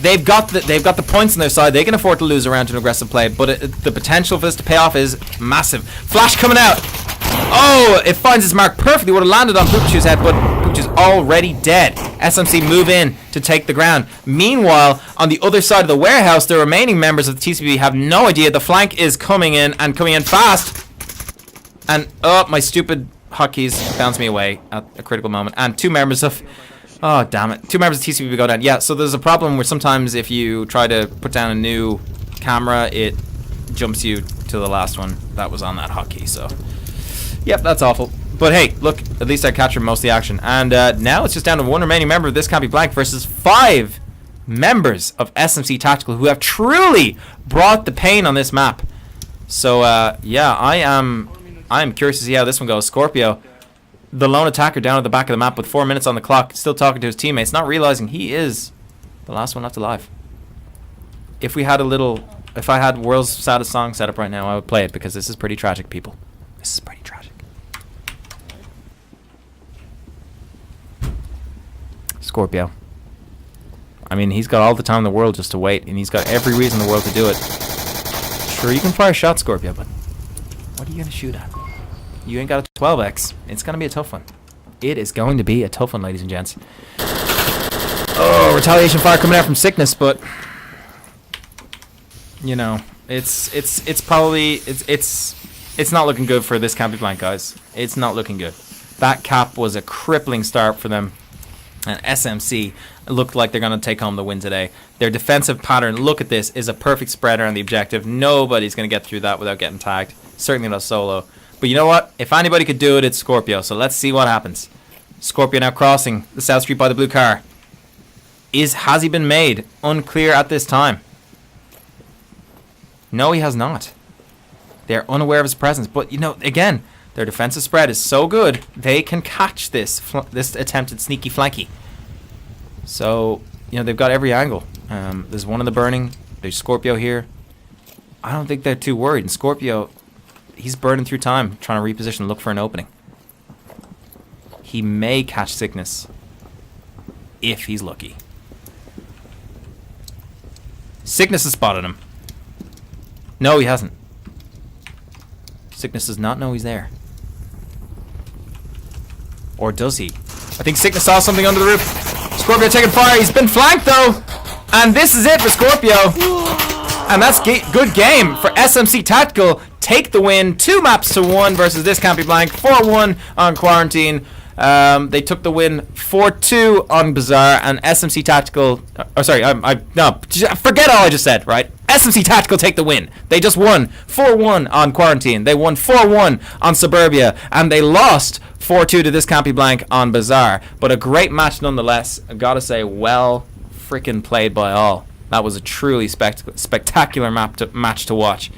They've got the points on their side. They can afford to lose around to an aggressive play, but the potential for this to pay off is massive. Flash coming out. Oh, it finds its mark perfectly. Would have landed on Pookachu's head, but Pookachu's already dead. SMC move in to take the ground. Meanwhile, on the other side of the warehouse, the remaining members of the TCB have no idea. The flank is coming in and coming in fast. And oh, my stupid hotkeys bounced me away at a critical moment. And 2 members of... Oh, damn it. 2 members of TCB go down. Yeah, so there's a problem where sometimes if you try to put down a new camera, it jumps you to the last one that was on that hotkey. So, yep, that's awful. But hey, look, at least I captured most of the action. And now it's just down to 1 remaining member of This Can't Be Blank versus 5 members of SMC Tactical who have truly brought the pain on this map. So, yeah, I am curious to see how this one goes. Scorpio, the lone attacker down at the back of the map with 4 minutes on the clock, still talking to his teammates, not realizing he is the last one left alive. If I had World's Saddest Song set up right now, I would play it because this is pretty tragic, people. This is pretty tragic. Scorpio. I mean, he's got all the time in the world just to wait, and he's got every reason in the world to do it. Sure, you can fire a shot, Scorpio, but what are you going to shoot at? You ain't got a 12x. It's going to be a tough one. It is going to be a tough one, ladies and gents. Oh, retaliation fire coming out from Sickness, but you know, it's probably it's not looking good for This Can't Be Blank, guys. It's not looking good. That cap was a crippling start for them. And SMC looked like they're going to take home the win today. Their defensive pattern, look at this, is a perfect spreader on the objective. Nobody's going to get through that without getting tagged. Certainly not solo. But you know what? If anybody could do it, it's Scorpio. So let's see what happens. Scorpio now crossing the South Street by the blue car. Has he been made? Unclear at this time. No, he has not. They're unaware of his presence. But, you know, again, their defensive spread is so good, they can catch this attempted sneaky flanky. So, you know, they've got every angle. There's one in the burning. There's Scorpio here. I don't think they're too worried. And Scorpio, he's burning through time, trying to reposition and look for an opening. He may catch Sickness if he's lucky. Sickness has spotted him. No, he hasn't. Sickness does not know he's there. Or does he? I think Sickness saw something under the roof. Scorpio taking fire. He's been flanked, though. And this is it for Scorpio. And that's good game for SMC Tactical. Take the win. 2-1 versus This Can't Be Blank. 4-1 on Quarantine. They took the win 4-2 on Bazaar, and SMC Tactical. No, forget all I just said. Right? SMC Tactical take the win. They just won 4-1 on Quarantine. They won 4-1 on Suburbia, and they lost 4-2 to This Can't Be Blank on Bazaar. But a great match nonetheless. I gotta say, well freaking played by all. That was a truly spectacular match to watch.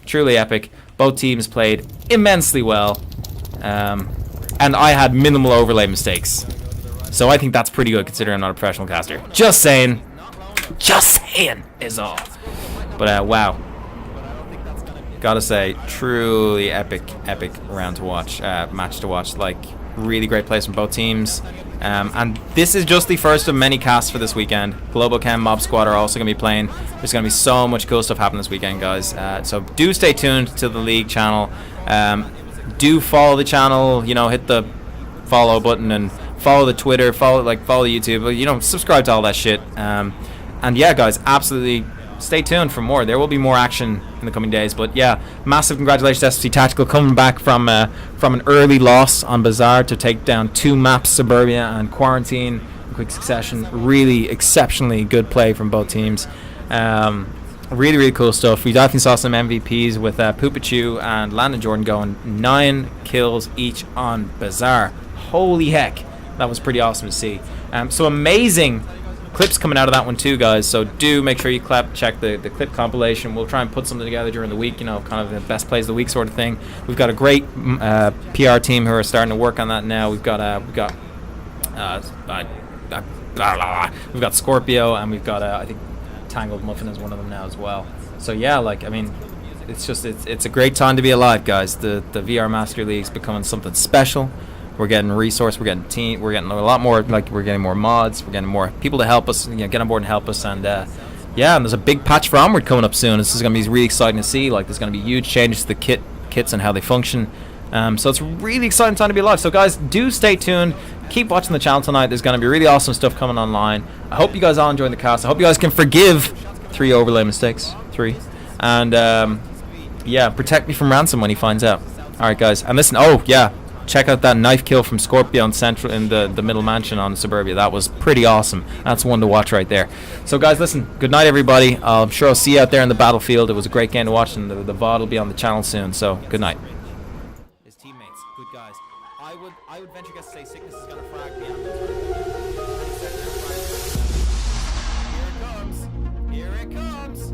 Truly epic. Both teams played immensely well. And I had minimal overlay mistakes. So I think that's pretty good considering I'm not a professional caster. Just saying. Just saying is all. But wow. Gotta say, truly epic round to watch, match to watch. Like, really great plays from both teams. And this is just the first of many casts for this weekend. Global Chem Mob Squad are also going to be playing. There's going to be so much cool stuff happening this weekend, guys. So do stay tuned to the League channel. Do follow the channel, you know, hit the follow button and follow the Twitter, follow the YouTube, you know, subscribe to all that shit. And yeah, guys, absolutely stay tuned for more. There will be more action in the coming days. But yeah, massive congratulations to SMC Tactical coming back from an early loss on Bazaar to take down 2 maps, Suburbia and Quarantine in quick succession. Really exceptionally good play from both teams. Really cool stuff. We definitely saw some MVPs with Poopachu and Landon Jordan going 9 kills each on Bazaar. Holy heck, that was pretty awesome to see. So amazing clips coming out of that one too, guys. So do make sure you check the clip compilation. We'll try and put something together during the week, you know, kind of the best plays of the week sort of thing. We've got a great PR team who are starting to work on that now. We've got Scorpio, and we've got I think Tangled Muffin is one of them now as well. So yeah, like, I mean, it's a great time to be alive, guys. The VR Master League's becoming something special. We're getting resource, we're getting team, we're getting a lot more, like, we're getting more mods, we're getting more people to help us, you know, get on board and help us. And yeah, and there's a big patch for Onward coming up soon. This is going to be really exciting to see. Like, there's going to be huge changes to the kits and how they function. So it's a really exciting time to be alive. So guys, do stay tuned. Keep watching the channel tonight. There's going to be really awesome stuff coming online. I hope you guys all enjoying the cast. I hope you guys can forgive 3 overlay mistakes. 3. And yeah, protect me from Ransom when he finds out. Alright guys, and listen, oh yeah, check out that knife kill from Scorpio in the middle mansion on Suburbia. That was pretty awesome. That's one to watch right there. So guys, listen, good night everybody. I'm sure I'll see you out there in the battlefield. It was a great game to watch, and the VOD will be on the channel soon. So good night. His teammates, good guys. I would venture guess to say Sickness is gonna frag me. Here it comes.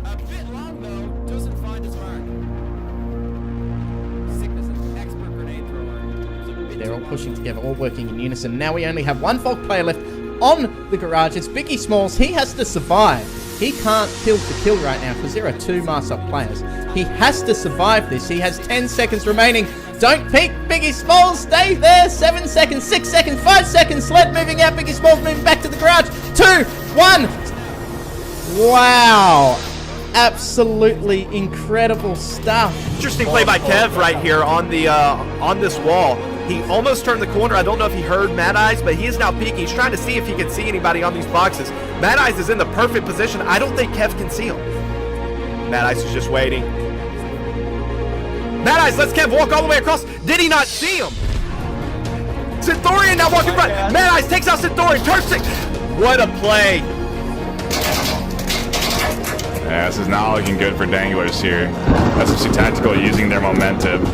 A bit long though. Doesn't find his mark. Sickness is an expert grenade thrower. They're all pushing together, all working in unison. Now we only have one Volk player left on the garage. It's Biggie Smalls. He has to survive. He can't kill for kill right now because there are 2 master players. He has to survive this. He has 10 seconds remaining. Don't peek, Biggie Smalls. Stay there. 7 seconds, 6 seconds, 5 seconds. Sled moving out. Biggie Smalls moving back to the garage. 2, 1. Wow. Absolutely incredible stuff. Interesting play by Kev right here on the on this wall. He almost turned the corner. I don't know if he heard Mad Eyes, but he is now peeking. He's trying to see if he can see anybody on these boxes. Mad Eyes is in the perfect position. I don't think Kev can see him. Mad Eyes is just waiting. Mad Eyes lets Kev walk all the way across. Did he not see him? Centaurian now walking front. Mad Eyes takes out Centaurian. Turn 6. What a play. Yeah, this is not looking good for Danglers here. SMC Tactical using their momentum.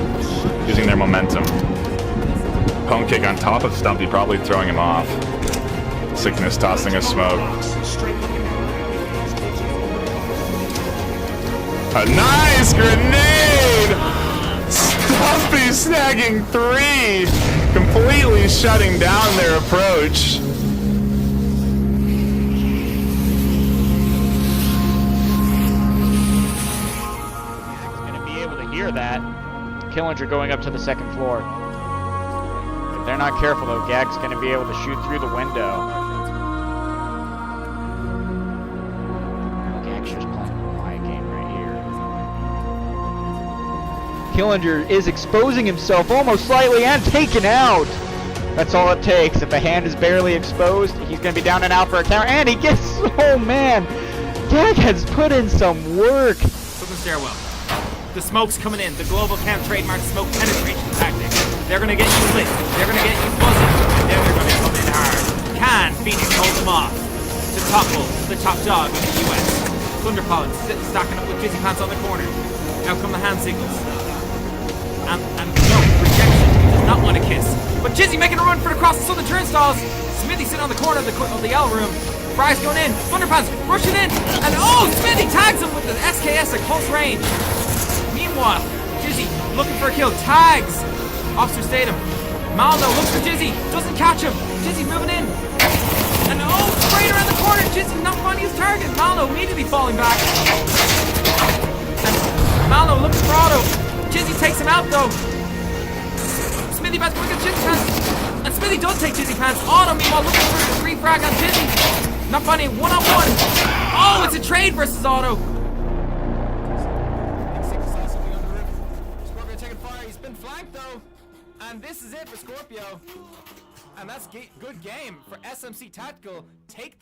Pwn kick on top of Stumpy, probably throwing him off. Sickness tossing a smoke. A nice grenade! Stumpy snagging 3! Completely shutting down their approach. That Killinger going up to the 2nd floor. If they're not careful though, Gag's going to be able to shoot through the window. Gag's just playing a quiet game right here. Killinger is exposing himself almost slightly and taken out. That's all it takes. If a hand is barely exposed, he's going to be down and out for a counter, and he gets, oh man, Gag has put in some work. From the stairwell. The smoke's coming in. The Global Camp trademark smoke penetration tactic. They're gonna get you lit. They're gonna get you buzzing. Then they're gonna come in hard. Can Phoenix hold them off? To topple the top dog of the US. Thunderpod stacking up with Jizzy Pants on the corner. Now come the hand signals. And no, rejection. He does not want to kiss. But Jizzy making a run for across the southern turnstiles. Smithy sitting on the corner of the L room. Fry's going in. Thunderpants rushing in. And oh, Smithy tags him with the SKS at close range. Meanwhile, Jizzy looking for a kill, tags Officer Statham. Maldo looks for Jizzy, doesn't catch him. Jizzy moving in. And oh, straight around the corner, Jizzy not finding his target. Maldo immediately falling back. And Maldo looking for Otto. Jizzy takes him out though. Smithy about to look at Jizzy Pants. And Smithy does take Jizzy Pants. Otto meanwhile looking for a 3 frag on Jizzy. Not finding it, 1-on-1. Oh, it's a trade versus Otto. And this is it for Scorpio. And that's good game for SMC Tactical. Take the